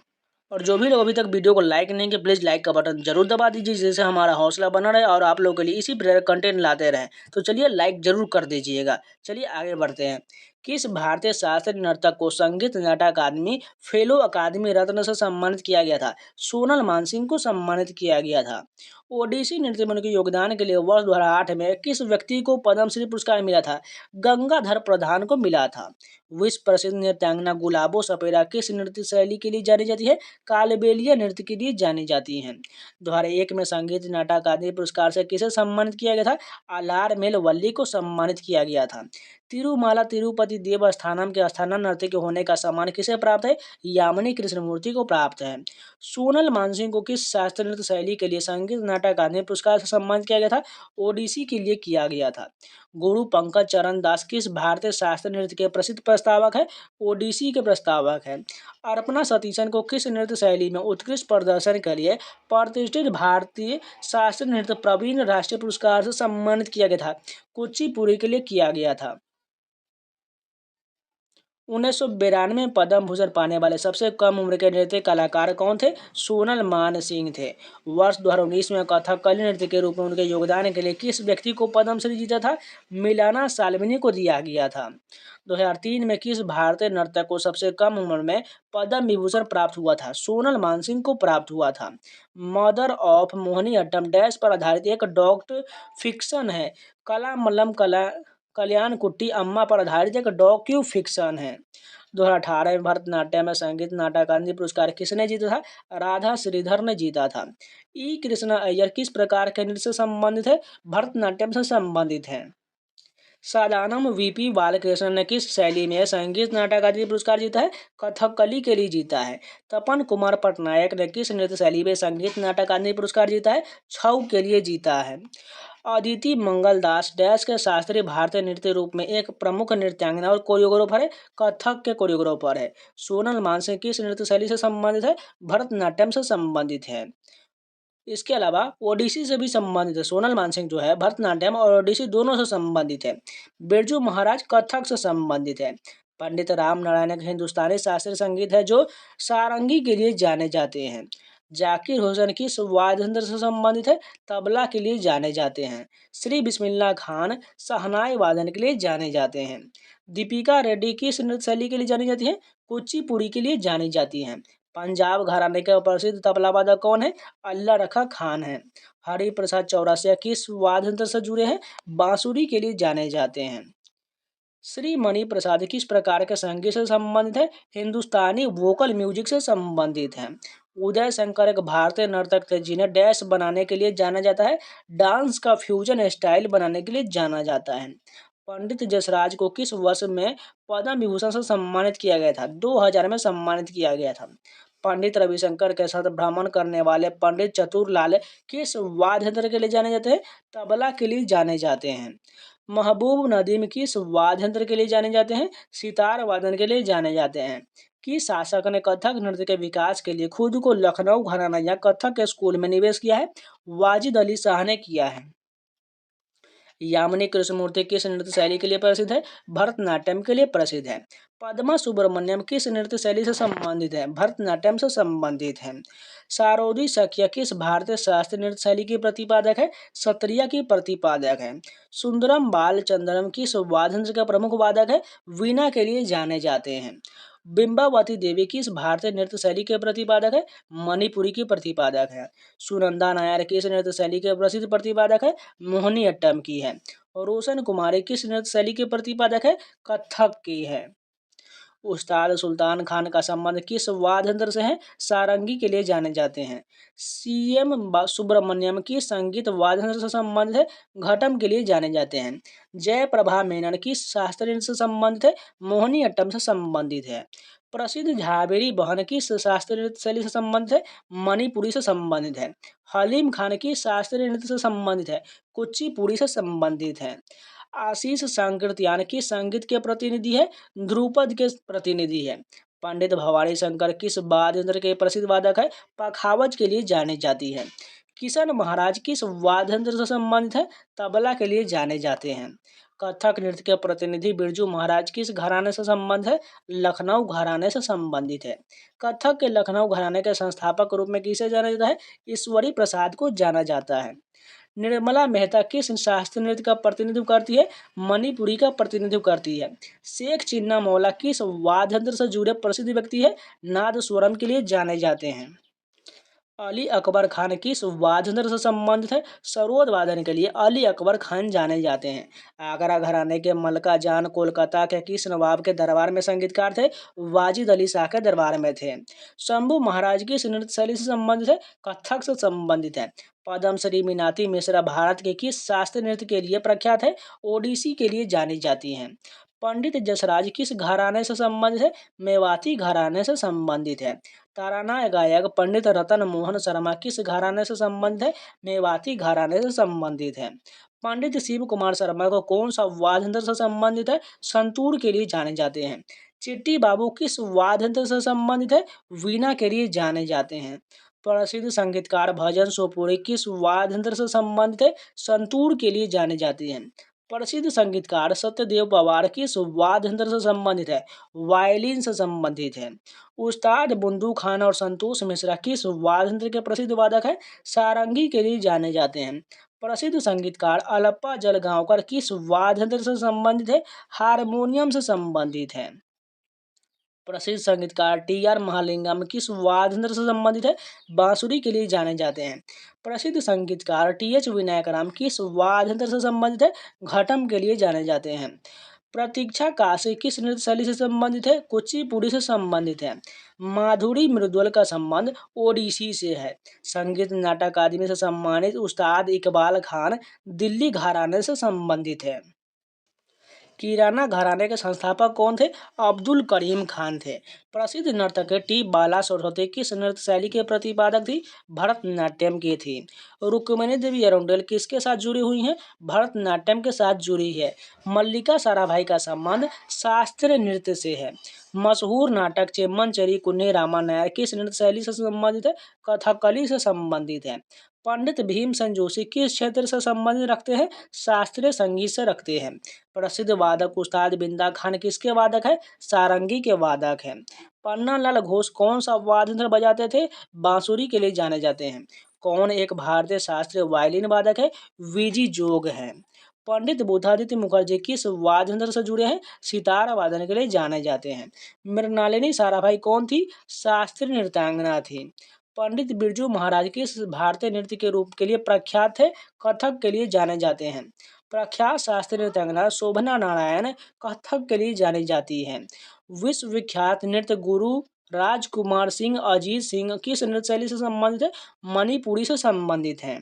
और जो भी लोग अभी तक वीडियो को लाइक नहीं किए, प्लीज़ लाइक का बटन जरूर दबा दीजिए, जिससे हमारा हौसला बना रहे और आप लोगों के लिए इसी प्रकार कंटेंट लाते रहें। तो चलिए लाइक जरूर कर दीजिएगा। चलिए आगे बढ़ते हैं। किस भारतीय शास्त्रीय नर्तक को संगीत नाटक अकादमी फेलो अकादमी रत्न से सम्मानित किया गया था? सोनल मानसिंह को सम्मानित किया गया था। ओडिसी नृत्य में उनके योगदान के लिए वर्ष 2008 में किस व्यक्ति को पद्मश्री पुरस्कार मिला था? गंगाधर प्रधान को मिला था। विश्व प्रसिद्ध नृत्यांगना गुलाबो सपेरा किस नृत्य शैली के लिए जानी जाती है? कालबेलिया नृत्य के लिए जानी जाती हैं। 2001 में संगीत नाटक अकादमी पुरस्कार से किसे सम्मानित किया गया था? अलारमेल वल्ली को सम्मानित किया गया था। तिरुमाला तिरुपति देवस्थानम के स्थाना नर्तकी होने का सम्मान किसे प्राप्त है? यामिनी कृष्णमूर्ति को प्राप्त है। सोनल मानसिंह को किस शास्त्रीय नृत्य शैली के लिए संगीत नाटक अकादमी पुरस्कार से सम्मानित किया गया था? ओडिसी के लिए किया गया था। गुरु पंकज चरण दास किस भारतीय शास्त्रीय नृत्य के प्रसिद्ध प्रस्तावक है? ओडिसी के प्रस्तावक है। अर्पणा सतीशन को किस नृत्य शैली में उत्कृष्ट प्रदर्शन के लिए प्रतिष्ठित भारतीय शास्त्रीय नृत्य प्रवीण राष्ट्रीय पुरस्कार से सम्मानित किया गया था? कुचिपुड़ी के लिए किया गया था। 1992 में पद्म भूषण पाने वाले सबसे कम उम्र के नृत्य कलाकार कौन थे? सोनल मान सिंह थे। वर्ष 2019 में कथकली नृत्य के रूप में उनके योगदान के लिए किस व्यक्ति को पद्मश्री जीता था? मिलाना साल्विनी को दिया गया था। 2003 में किस भारतीय नर्तक को सबसे कम उम्र में पद्म विभूषण प्राप्त हुआ था? सोनल मानसिंह को प्राप्त हुआ था। मदर ऑफ मोहिनीअट्टम डैश पर आधारित एक डॉक्ट फिक्शन है। कलामल्लम कल्याण कुट्टी अम्मा पर आधारित एक डॉक्यू फिक्शन है। 2018 में भरतनाट्यम में संगीत नाटक अकादमी पुरस्कार किसने जीता था? राधा श्रीधर ने जीता था। ई कृष्णा अय्यर किस प्रकार के नृत्य से संबंधित है? भरतनाट्यम से संबंधित है। सादानम वीपी बालकृष्णन ने किस शैली में संगीत नाटक अकादमी पुरस्कार जीता है? कथकली के लिए जीता है। तपन कुमार पटनायक ने किस नृत्य शैली में संगीत नाटक अकादमी पुरस्कार जीता है? छऊ के लिए जीता है। अदिति मंगल दास डैश के शास्त्रीय भारतीय नृत्य रूप में एक प्रमुख नृत्यांगना और कोरियोग्राफर है? कथक के कोरियोग्राफर है। सोनल मानसिंह किस नृत्य शैली से संबंधित है? भरतनाट्यम से संबंधित है। इसके अलावा ओडिसी से भी संबंधित है। सोनल मानसिंह जो है भरतनाट्यम और ओडिसी दोनों से संबंधित है। बिरजू महाराज कथक से संबंधित है। पंडित राम नारायण एक हिंदुस्तानी शास्त्रीय संगीत है जो सारंगी के लिए जाने जाते हैं। जाकिर हुसैन किस वाद्य यंत्र से संबंधित है? तबला के लिए जाने जाते हैं। श्री बिस्मिल्लाह खान शहनाई वादन के लिए जाने जाते हैं। दीपिका रेड्डी किस नृत्य शैली के लिए जानी जाती है? कुचिपुड़ी के लिए जानी जाती हैं। पंजाब घराने के प्रसिद्ध तबला वादक कौन है? अल्लाह रखा खान है। हरि प्रसाद चौरसिया किस वाद्य यंत्र से जुड़े हैं? बांसुरी के लिए जाने जाते हैं। श्री मणि प्रसाद किस प्रकार के संगीत से संबंधित है? हिंदुस्तानी वोकल म्यूजिक से संबंधित है। उदय शंकर एक भारतीय नर्तक थे जिन्हें डैश बनाने के लिए जाना जाता है? डांस का फ्यूजन स्टाइल बनाने के लिए जाना जाता है। पंडित जसराज को किस वर्ष में पद्म विभूषण से सम्मानित किया गया था? 2000 में सम्मानित किया गया था। पंडित रविशंकर के साथ भ्रमण करने वाले पंडित चतुरलाल किस वाद्य यंत्र के लिए जाने जाते हैं? तबला के लिए जाने जाते हैं। महबूब नदीम किस वाद्य यंत्र के लिए जाने जाते हैं? सितार वादन के लिए जाने जाते हैं। किस शासक ने कथक नृत्य के विकास के लिए खुद को लखनऊ घराना या कथक के स्कूल में निवेश किया है? वाजिद अली शाह ने किया है। यामिनी कृष्णमूर्ति किस नृत्य शैली के लिए प्रसिद्ध है? भरतनाट्यम के लिए प्रसिद्ध है। पद्मा सुब्रमण्यम किस नृत्य शैली से संबंधित है? भरतनाट्यम से संबंधित है। सारोदी सखिया किस भारतीय शास्त्रीय नृत्य शैली की प्रतिपादक है? सत्रिया की प्रतिपादक है। सुंदरम बालचंद्रम किस वाद्य यंत्र का प्रमुख वादक है? वीणा के लिए जाने जाते हैं। बिंबावती देवी किस भारतीय नृत्य शैली के प्रतिपादक है? मणिपुरी की प्रतिपादक है। सुनंदा नायर किस नृत्य शैली के प्रसिद्ध प्रतिपादक है? मोहिनीअट्टम की है। और रोशन कुमारी किस नृत्य शैली के प्रतिपादक है? कथक की है। उस्ताद सुल्तान खान का संबंध किस वाद्य यंत्र से है? सारंगी के लिए जाने जाते हैं। सीएम सुब्रमण्यम की संगीत वाद्य यंत्र से संबंधित है? घटम के लिए जाने जाते हैं। जयप्रभा मेनन किस शास्त्रीय नृत्य से संबंधित है? मोहिनीअट्टम से संबंधित है। प्रसिद्ध झावेरी बहन किस शास्त्रीय नृत्य शैली से संबंधित है? मणिपुरी से संबंधित है। हलीम खान की शास्त्रीय नृत्य से संबंधित है? कुचिपुड़ी से संबंधित है। आशीष सांकृत्यान किस संगीत के प्रतिनिधि है? ध्रुपद के प्रतिनिधि है। पंडित भवानी शंकर किस वाद्य यंत्र के प्रसिद्ध वादक है? पखावज के लिए जानी जाती है। किशन महाराज किस वाद्य यंत्र से संबंधित है? तबला के लिए जाने जाते हैं। कथक नृत्य के प्रतिनिधि बिरजू महाराज किस घराने से संबंध है? लखनऊ घराने से संबंधित है। कथक के लखनऊ घराने के संस्थापक के रूप में किसे जाना जाता है? ईश्वरी प्रसाद को जाना जाता है। निर्मला मेहता किस शास्त्रीय नृत्य का प्रतिनिधित्व करती है? मणिपुरी का प्रतिनिधित्व करती है। शेख चिन्ना मौला किस वाद्य यंत्र से जुड़े प्रसिद्ध व्यक्ति है? नादस्वरम के लिए जाने जाते हैं। अली अकबर खान किस वाद्य यंत्र से संबंधित है? सरोद वादन के लिए अली अकबर खान जाने जाते हैं। आगरा घराने के मलका जान कोलकाता के किस नवाब के दरबार में संगीतकार थे? वाजिद अली शाह के दरबार में थे। शंभू महाराज किस नृत्य शैली से संबंधित है? कथक से संबंधित है। पद्मश्री मीनाती मिश्रा भारत के किस शास्त्रीय नृत्य के लिए प्रख्यात है? ओडिसी के लिए जानी जाती हैं। पंडित जसराज किस घराने से संबंधित है? मेवाती घराने से संबंधित है। ताराना गायक पंडित रतन मोहन शर्मा किस घराने से संबंधित है? मेवाती घराने से संबंधित है। पंडित शिव कुमार शर्मा को कौन सा वाद्य यंत्र से संबंधित है? संतूर के लिए जाने जाते हैं। चिट्टी बाबू किस वाद्य यंत्र से संबंधित है? वीणा के लिए जाने जाते हैं। प्रसिद्ध संगीतकार भजन सोपुरी किस वाद्य यंत्र से संबंधित है? संतूर के लिए जाने जाते हैं। प्रसिद्ध संगीतकार सत्यदेव पवार किस वाद्य यंत्र से संबंधित है? वायलिन से संबंधित है। उस्ताद बुंदू खान और संतोष मिश्रा किस वाद्य यंत्र के प्रसिद्ध वादक है? सारंगी के लिए जाने जाते हैं। प्रसिद्ध संगीतकार अलप्पा जलगांवकर किस वाद्य यंत्र से संबंधित है? हारमोनियम से संबंधित है। प्रसिद्ध संगीतकार टी.आर. महालिंगम किस वाद्य यंत्र से संबंधित है? बांसुरी के लिए जाने जाते हैं। प्रसिद्ध संगीतकार टी.एच. विनायकराम किस वाद्य यंत्र से संबंधित है? घटम के लिए जाने जाते हैं। प्रतीक्षा काशी किस नृत्य शैली से संबंधित है? कुचिपुड़ी से संबंधित है। माधुरी मृदुल का संबंध ओडिसी से है। संगीत नाटक अकादमी से सम्मानित उस्ताद इकबाल खान दिल्ली घराने से संबंधित है। किराना घराने के संस्थापक कौन थे? अब्दुल करीम खान थे। प्रसिद्ध नर्तक टी बाला सरस्वती किस नृत्य शैली के प्रतिपादक थी? भरतनाट्यम की थी। रुक्मिणी देवी अरुंडेल किसके साथ जुड़ी हुई हैं? भरतनाट्यम के साथ जुड़ी है। मल्लिका साराभाई का संबंध शास्त्रीय नृत्य से है। मशहूर नाटक चेम्मनचेरी कुन्नी रामा नायर किस नृत्य शैली से संबंधित है? कथकली से संबंधित है। पंडित भीमसेन जोशी किस क्षेत्र से संबंध रखते हैं? शास्त्रीय संगीत से रखते हैं। प्रसिद्ध वादक उस्ताद बिंदा खान किसके वादक है? सारंगी के वादक हैं। पन्नालाल घोष कौन सा वाद्य यंत्र बजाते थे? बांसुरी के लिए जाने जाते हैं। कौन एक भारतीय शास्त्रीय वायलिन वादक है? वीजी जोग है। पंडित बुधादित्य मुखर्जी किस वाद्य यंत्र से जुड़े हैं? सितार वादन के लिए जाने जाते हैं। मृणालिनी साराभाई कौन थी? शास्त्रीय नृत्यांगना थी। पंडित बिरजू महाराज किस भारतीय नृत्य के रूप के लिए प्रख्यात थे? कथक के लिए जाने जाते हैं। प्रख्यात शास्त्रीय नृत्यांगना शोभना नारायण कथक के लिए जानी जाती है। विश्वविख्यात नृत्य गुरु राजकुमार सिंह अजीत सिंह किस नृत्य शैली से संबंधित है? मणिपुरी से संबंधित है।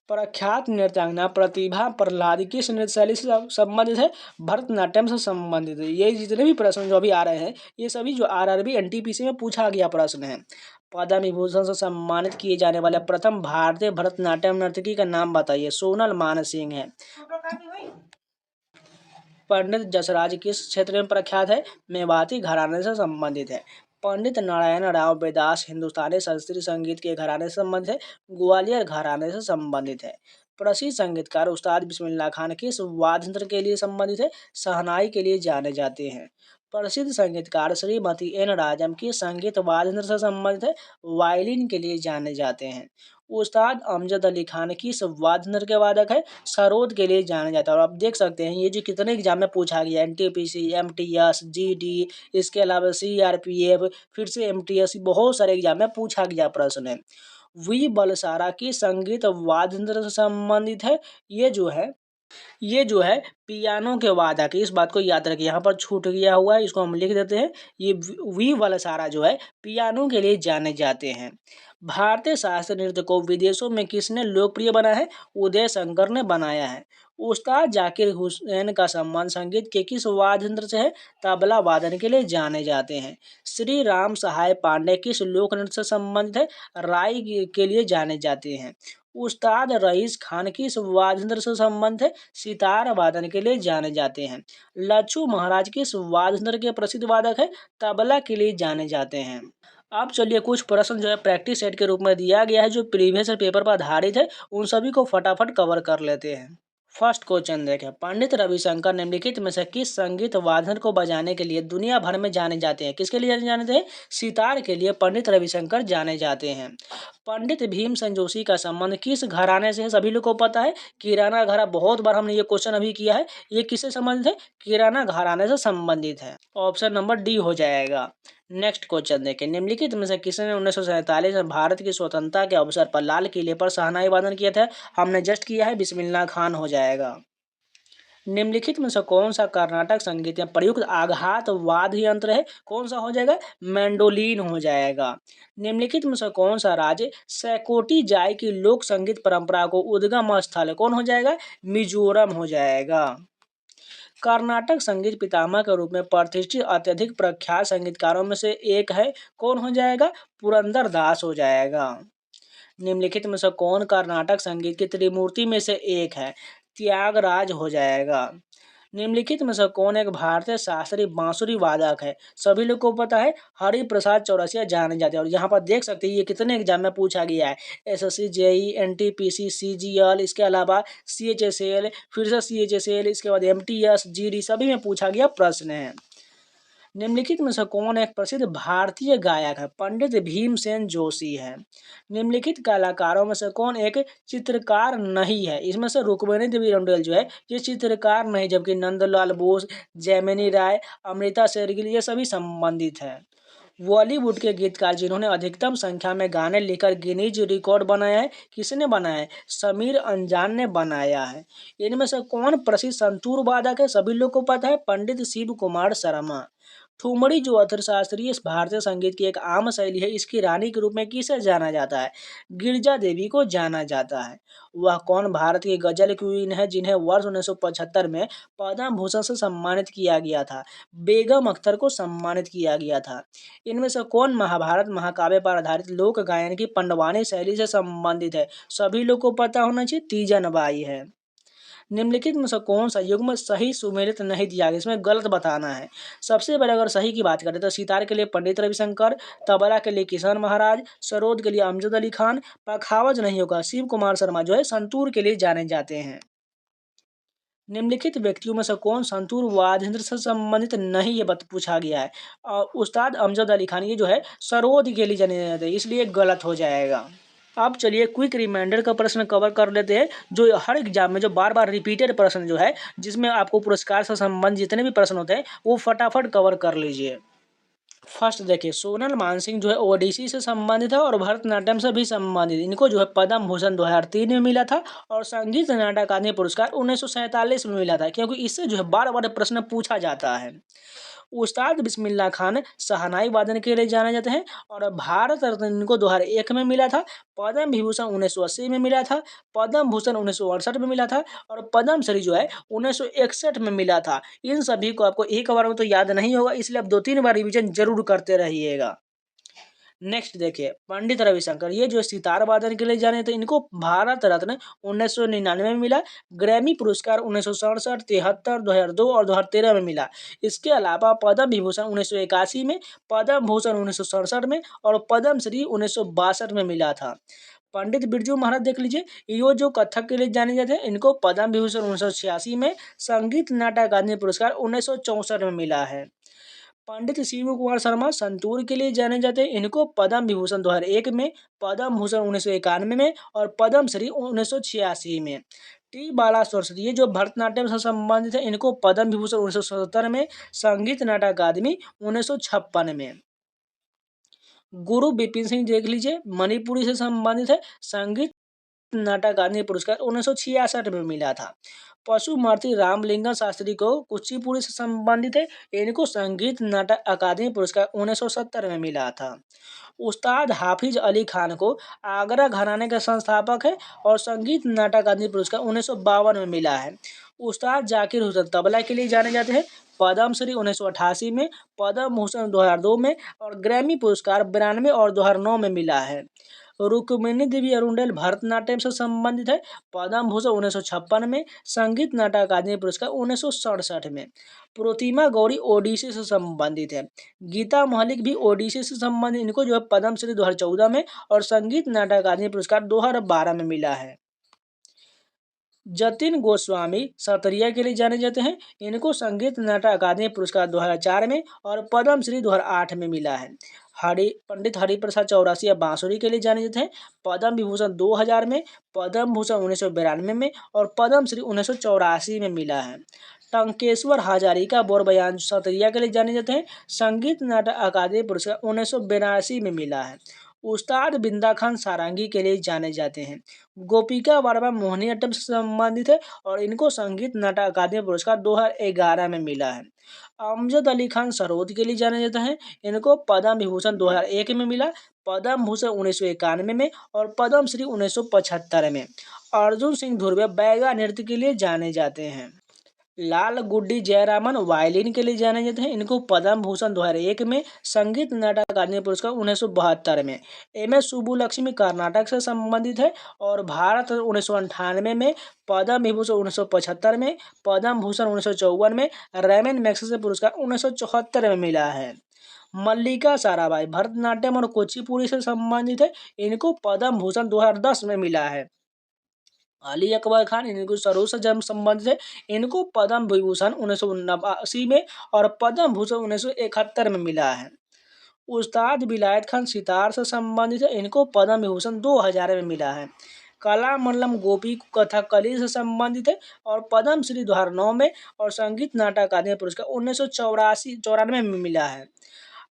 प्रख्यात नृत्यांगना प्रतिभा प्रहलाद किस नृत्य शैली से संबंधित है? भरतनाट्यम से संबंधित है। ये जितने भी प्रश्न जो अभी आ रहे हैं ये सभी जो आरआरबी एनटीपीसी में पूछा गया प्रश्न है। पद्म विभूषण से सम्मानित किए जाने वाले प्रथम भारतीय भरतनाट्यम नर्तकी का नाम बताइए। सोनल मानसिंह है। पंडित जसराज किस क्षेत्र में प्रख्यात है? मेवाती घराने से संबंधित है। पंडित नारायण राव व्यास हिंदुस्तानी शास्त्रीय संगीत के घराने से संबंधित है। ग्वालियर घराने से संबंधित है। प्रसिद्ध संगीतकार उस्ताद बिस्मिल्लाह खान किस वाद्य यंत्र के लिए संबंधित है? शहनाई के लिए जाने जाते हैं। प्रसिद्ध संगीतकार श्रीमती एन राजम किस संगीत वाद्य यंत्र से संबंधित है? वायलिन के लिए जाने जाते हैं। उस्ताद अमजद अली खान किस वाद्य यंत्र के वादक है? सरोद के लिए जाना जाता है। और आप देख सकते हैं ये जो कितने एग्जाम में पूछा गया, एनटीपीसी, एमटीएस, जीडी, इसके अलावा सीआरपीएफ, फिर से एमटीएस, बहुत सारे एग्जाम में पूछा गया प्रश्न है। वी बलसारा की संगीत वाद्य यंत्र से संबंधित है। ये जो है पियानो के वादक है। इस बात को याद रखिए, यहाँ पर छूट गया हुआ है, इसको हम लिख देते हैं। ये वी वलसारा जो है पियानो के लिए जाने जाते हैं। भारतीय शास्त्रीय नृत्य को विदेशों में किसने लोकप्रिय बनाया है? उदय शंकर ने बनाया है। उस्ताद जाकिर हुसैन का सम्मान संगीत के किस वाद्य यंत्र से है? तबला वादन के लिए जाने जाते हैं। श्री राम सहाय पांडे किस लोक नृत्य से संबंधित है? राई के लिए जाने जाते हैं। उस्ताद रईस खान किस वाद्य यंत्र से संबंधित है? सितार वादन के लिए जाने जाते हैं। लच्छू महाराज किस वाद्य यंत्र के प्रसिद्ध वादक है? तबला के लिए जाने जाते हैं। अब चलिए कुछ प्रश्न जो है प्रैक्टिस सेट के रूप में दिया गया है जो प्रीवियस पेपर पर आधारित है, उन सभी को फटाफट कवर कर लेते हैं। फर्स्ट क्वेश्चन देखें, पंडित रविशंकर निम्नलिखित में से किस संगीत वाद्य को बजाने के लिए दुनिया भर में जाने जाते हैं? किसके लिए जाने जाते हैं? सितार के लिए पंडित रविशंकर जाने जाते हैं। पंडित भीमसेन जोशी का संबंध किस घराने से है? सभी लोग को पता है, किराना घराना। बहुत बार हमने ये क्वेश्चन अभी किया है। ये किससे संबंधित है? किराना घराने से संबंधित है। ऑप्शन नंबर डी हो जाएगा। नेक्स्ट क्वेश्चन देखें, निम्नलिखित में से किसने 1947 में भारत की स्वतंत्रता के अवसर पर लाल किले पर शहनाई वादन किया था? हमने जस्ट किया है, बिस्मिल्लाह खान हो जाएगा। निम्नलिखित में से कौन सा कर्नाटक संगीत में प्रयुक्त आघात वाद्य यंत्र है? कौन सा हो जाएगा? मैंडोलिन हो जाएगा। निम्नलिखित में से कौन सा राज्य सैकोटी जाय की लोक संगीत परंपरा को उद्गम स्थल है? कौन हो जाएगा? मिजोरम हो जाएगा। कर्नाटक संगीत पितामह के रूप में प्रतिष्ठित अत्यधिक प्रख्यात संगीतकारों में से एक है। कौन हो जाएगा? पुरंदर दास हो जाएगा। निम्नलिखित में से कौन कर्नाटक संगीत की त्रिमूर्ति में से एक है? त्यागराज हो जाएगा। निम्नलिखित में से कौन एक भारतीय शास्त्रीय बांसुरी वादक है? सभी लोग को पता है, हरिप्रसाद चौरसिया जाने जाते हैं। और यहाँ पर देख सकते हैं ये कितने एग्जाम में पूछा गया है। एसएससी, जेई, एनटीपीसी, सीजीएल, इसके अलावा सीएचएसएल, फिर से सीएचएसएल, इसके बाद एमटीएस, जीडी, सभी में पूछा गया प्रश्न है। निम्नलिखित में से कौन एक प्रसिद्ध भारतीय गायक है? पंडित भीमसेन जोशी है। निम्नलिखित कलाकारों में से कौन एक चित्रकार नहीं है? इसमें से रुक्मिणी देवी रंडेल जो है ये चित्रकार नहीं, जबकि नंदलाल बोस, जैमिनी राय, अमृता शेरगिल ये सभी संबंधित है। बॉलीवुड के गीतकार जिन्होंने अधिकतम संख्या में गाने लिखकर गिनीज रिकॉर्ड बनाया है, किसने बनाया है? समीर अंजान ने बनाया है। इनमें से कौन प्रसिद्ध संतूर वादक है? सभी लोग को पता है, पंडित शिव कुमार शर्मा। ठुमरी जो अर्थशास्त्रीय भारतीय संगीत की एक आम शैली है, इसकी रानी के रूप में किसे जाना जाता है? गिरजा देवी को जाना जाता है। वह कौन भारत की गजल क्वीन है जिन्हें वर्ष 1975 में पद्म भूषण से सम्मानित किया गया था? बेगम अख्तर को सम्मानित किया गया था। इनमें से कौन महाभारत महाकाव्य पर आधारित लोक गायन की पंडवानी शैली से संबंधित है? सभी लोग को पता होना चाहिए, तीजन बाई है। निम्नलिखित में से कौन सा युग्म सही सुमेलित नहीं दिया गया? इसमें गलत बताना है। सबसे पहले अगर सही की बात करें तो सितार के लिए पंडित रविशंकर, तबला के लिए किशन महाराज, सरोद के लिए अमजद अली खान, पखावज नहीं होगा, शिव कुमार शर्मा जो है संतूर के लिए जाने जाते हैं। निम्नलिखित व्यक्तियों में से कौन संतूर वाद्य यंत्र से संबंधित नहीं, ये पूछा गया है। उस्ताद अमजद अली खान ये जो है सरोद के लिए जाने जाते हैं, इसलिए गलत हो जाएगा। अब चलिए क्विक रिमाइंडर का प्रश्न कवर कर लेते हैं, जो हर एग्जाम में जो बार बार रिपीटेड प्रश्न जो है, जिसमें आपको पुरस्कार से संबंधित जितने भी प्रश्न होते हैं वो फटाफट कवर कर लीजिए। फर्स्ट देखिए, सोनल मानसिंह जो है ओडिसी से संबंधित है और भरतनाट्यम से भी संबंधित। इनको जो है पद्म भूषण 2003 में मिला था और संगीत नाटक अकादमी पुरस्कार 1947 में मिला था, क्योंकि इससे जो है बार बार प्रश्न पूछा जाता है। उस्ताद बिस्मिल्लाह खान शहनाई वादन के लिए जाने जाते हैं और भारत रत्न इनको 2001 में मिला था। पद्म विभूषण 1980 में मिला था, पद्म भूषण 1968 में मिला था और पद्म श्री जो है 1961 में मिला था। इन सभी को आपको एक बार में तो याद नहीं होगा, इसलिए आप 2-3 बार रिवीजन जरूर करते रहिएगा। नेक्स्ट देखिए, पंडित रविशंकर ये जो सितार वादन के लिए जाने थे, इनको भारत रत्न 1999 में मिला, ग्रैमी पुरस्कार 1967, 73, 2002 और 2013 में मिला। इसके अलावा पद्म विभूषण 1981 में, पद्म भूषण 1967 में और पद्म श्री 1962 में मिला था। पंडित बिरजू महाराज देख लीजिए, ये जो कथक के लिए जाने जाते हैं, इनको पद्म विभूषण 1986 में, संगीत नाटक अकादमी पुरस्कार 1964 में मिला है। पंडित शिव कुमार शर्मा संतूर के लिए जाने जाते हैं, इनको पद्म विभूषण 2001 में, पद्म भूषण 1991 में और पद्म श्री 1986 में। टी बाला सरस्वती ये जो भरतनाट्यम से संबंधित है, इनको पद्म विभूषण 1977 में, संगीत नाटक अकादमी 1956 में। गुरु बिपिन सिंह देख लीजिए, मणिपुरी से संबंधित है, संगीत नाटक अकादमी पुरस्कार 1966 में मिला था। पशुमूर्ति रामलिंगम शास्त्री को कुचिपुड़ी से संबंधित है, इनको संगीत नाटक अकादमी पुरस्कार 1970 में मिला था। उस्ताद हाफिज अली खान को आगरा घराने के संस्थापक है और संगीत नाटक अकादमी पुरस्कार 1952 में मिला है। उस्ताद जाकिर हुसैन तबला के लिए जाने जाते हैं, पद्म श्री 1988 में, पद्म भूषण 2002 में और ग्रैमी पुरस्कार 92 और 2009 में मिला है। रुक्मिणी देवी अरुंडेल भरतनाट्यम से संबंधित है, पद्म भूषण 1956 में, संगीत नाटक अकादमी पुरस्कार 1967 में। प्रतिमा गौरी ओडिसी से संबंधित है। गीता महलिक भी ओडिसी से संबंधित, इनको जो है पद्म श्री 2014 में और संगीत नाटक अकादमी पुरस्कार 2012 में मिला है। जतिन गोस्वामी सतरिया के लिए जाने जाते हैं। इनको संगीत नाटक अकादमी पुरस्कार 2004 में और पद्म श्री 2008 में मिला है। पंडित हरिप्रसाद चौरासिया बांसुरी के लिए जाने जाते हैं। पद्म विभूषण 2000 में, पद्म भूषण 1992 में और पद्म श्री 1984 में मिला है। टंकेश्वर हजारिका बोरबयान सतरिया के लिए जाने जाते हैं। संगीत नाटक अकादमी पुरस्कार 1982 में मिला है। उस्ताद बिंदा खान सारंगी के लिए जाने जाते हैं। गोपिका वर्मा मोहिनीअट्टम से संबंधित है और इनको संगीत नाटक अकादमी पुरस्कार 2011 में मिला है। अमजद अली खान सरोद के लिए जाने जाते हैं। इनको पद्म विभूषण 2001 में मिला, पद्म भूषण 1991 में और पद्म श्री 1975 में। अर्जुन सिंह धुर्वे बैगा नृत्य के लिए जाने जाते हैं। लाल गुड्डी जयरामन वायलिन के लिए जाने जाते हैं। इनको पद्म भूषण 2001 में, संगीत नाटक अकादमी पुरस्कार 1972 में। एम.एस. सुब्बुलक्ष्मी कर्नाटक से संबंधित है और भारत 1998 में, पद्म विभूषण 1975 में, पद्म भूषण 1954 में, रैमन मैग्सेसे पुरस्कार 1974 में मिला है। मल्लिका साराभाई भरतनाट्यम और कुचिपुड़ी से संबंधित है। इनको पद्म भूषण 2010 में मिला है। अली अकबर खान इनको सरोद से जन्म संबंधित है। इनको पद्म विभूषण 1989 में और पद्म भूषण 1971 में मिला है। उस्ताद विलायत खान सितार से संबंधित है। इनको पद्म विभूषण 2000 में मिला है। कलामंडलम गोपी कथकली से संबंधित है और पद्म श्री 2009 में और संगीत नाटक अकादमी पुरस्कार 1994 में मिला है।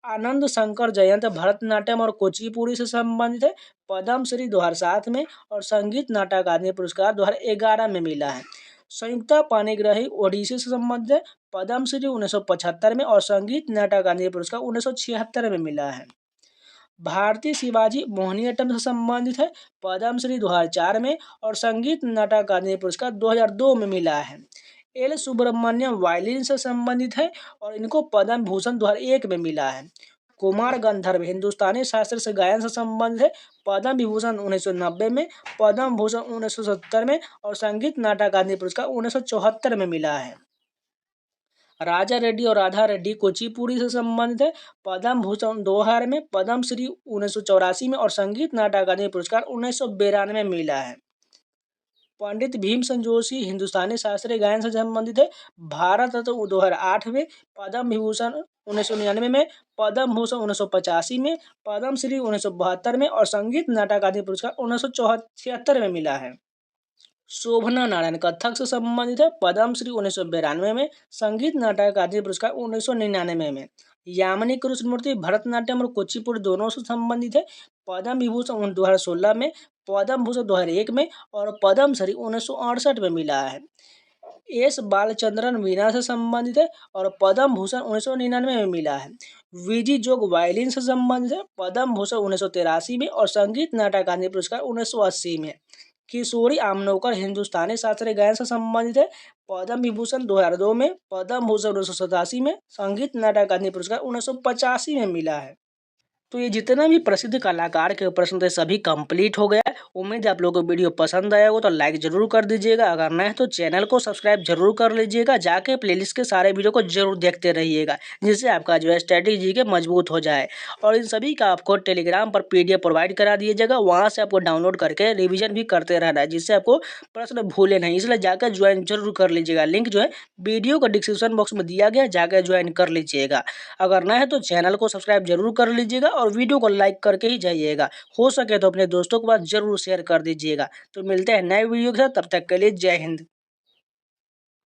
आनंद शंकर जयंत भरतनाट्यम और कुचिपुड़ी से संबंधित है। पद्म श्री 2007 में और संगीत नाटक अकादमी पुरस्कार 2011 में मिला है। संयुक्ता पाणिग्राही ओडिसी से संबंधित है। पद्म श्री 1975 में और संगीत नाटक अकादमी पुरस्कार 1976 में मिला है। भारती शिवाजी मोहिनीअट्टम से संबंधित है। पद्म श्री 2004 में और संगीत नाटक अकादमी पुरस्कार 2002 में मिला है। एल सुब्रमण्यम वायलिन से संबंधित है और इनको पद्म भूषण 2001 में मिला है। कुमार गंधर्व हिंदुस्तानी शास्त्रीय से गायन से संबंधित है। पद्म विभूषण 1990 में, पद्म भूषण 1970 में और संगीत नाटक अकादमी पुरस्कार 1974 में मिला है। राजा रेड्डी और राधा रेड्डी कुचिपुड़ी से संबंधित है। पद्म भूषण 2000 में, पद्म श्री 1984 में और संगीत नाटक अकादमी पुरस्कार 1992 में मिला है। पंडित भीमसेन जोशी हिंदुस्तानी शास्त्रीय गायन से संबंधित है। भारत रत्न 2008 में, पद्म विभूषण 1999 में, पद्म भूषण 1985 में, पद्म श्री 1972 में और संगीत नाटक अकादमी पुरस्कार 1976 में मिला है। शोभना नारायण कथक से संबंधित है। पद्म श्री 1992 में, संगीत नाटक अकादमी पुरस्कार 1999 में। यामिनी कृष्णमूर्ति भरतनाट्यम और कुचिपुड़ी दोनों से संबंधित है। पद्म विभूषण 2016 में, पद्म भूषण 2001 में और पद्म श्री 1968 में मिला है। एस बालचंद्रन वीणा से संबंधित है और पद्म भूषण 1999 में मिला है। वीजी जोग वायलिन से संबंधित है। पद्म भूषण 1983 में और संगीत नाटक अकादमी पुरस्कार 1980 में। किशोरी आमनोकर हिंदुस्तानी शास्त्रीय गायन से संबंधित है। पद्म विभूषण 2002 में, पद्म भूषण 1987 में, संगीत नाटक अकादमी पुरस्कार 1985 में मिला है। तो ये जितना भी प्रसिद्ध कलाकार के प्रश्न थे सभी कंप्लीट हो गया है। उम्मीद है आप लोगों को वीडियो पसंद आया होगा तो लाइक जरूर कर दीजिएगा। अगर नए तो चैनल को सब्सक्राइब जरूर कर लीजिएगा। जाके प्लेलिस्ट के सारे वीडियो को जरूर देखते रहिएगा, जिससे आपका जो है स्ट्रेटेजी के मजबूत हो जाए। और इन सभी का आपको टेलीग्राम पर PDF प्रोवाइड करा दिया जाएगा। वहाँ से आपको डाउनलोड करके रिविजन भी करते रहना है, जिससे आपको प्रश्न भूले नहीं। इसलिए जाकर ज्वाइन जरूर कर लीजिएगा। लिंक जो है वीडियो का डिस्क्रिप्शन बॉक्स में दिया गया, जाकर ज्वाइन कर लीजिएगा। अगर नए है तो चैनल को सब्सक्राइब जरूर कर लीजिएगा और वीडियो को लाइक करके ही जाइएगा। हो सके तो अपने दोस्तों के पास जरूर शेयर कर दीजिएगा। तो मिलते हैं नए वीडियो के साथ, तब तक के लिए जय हिंद।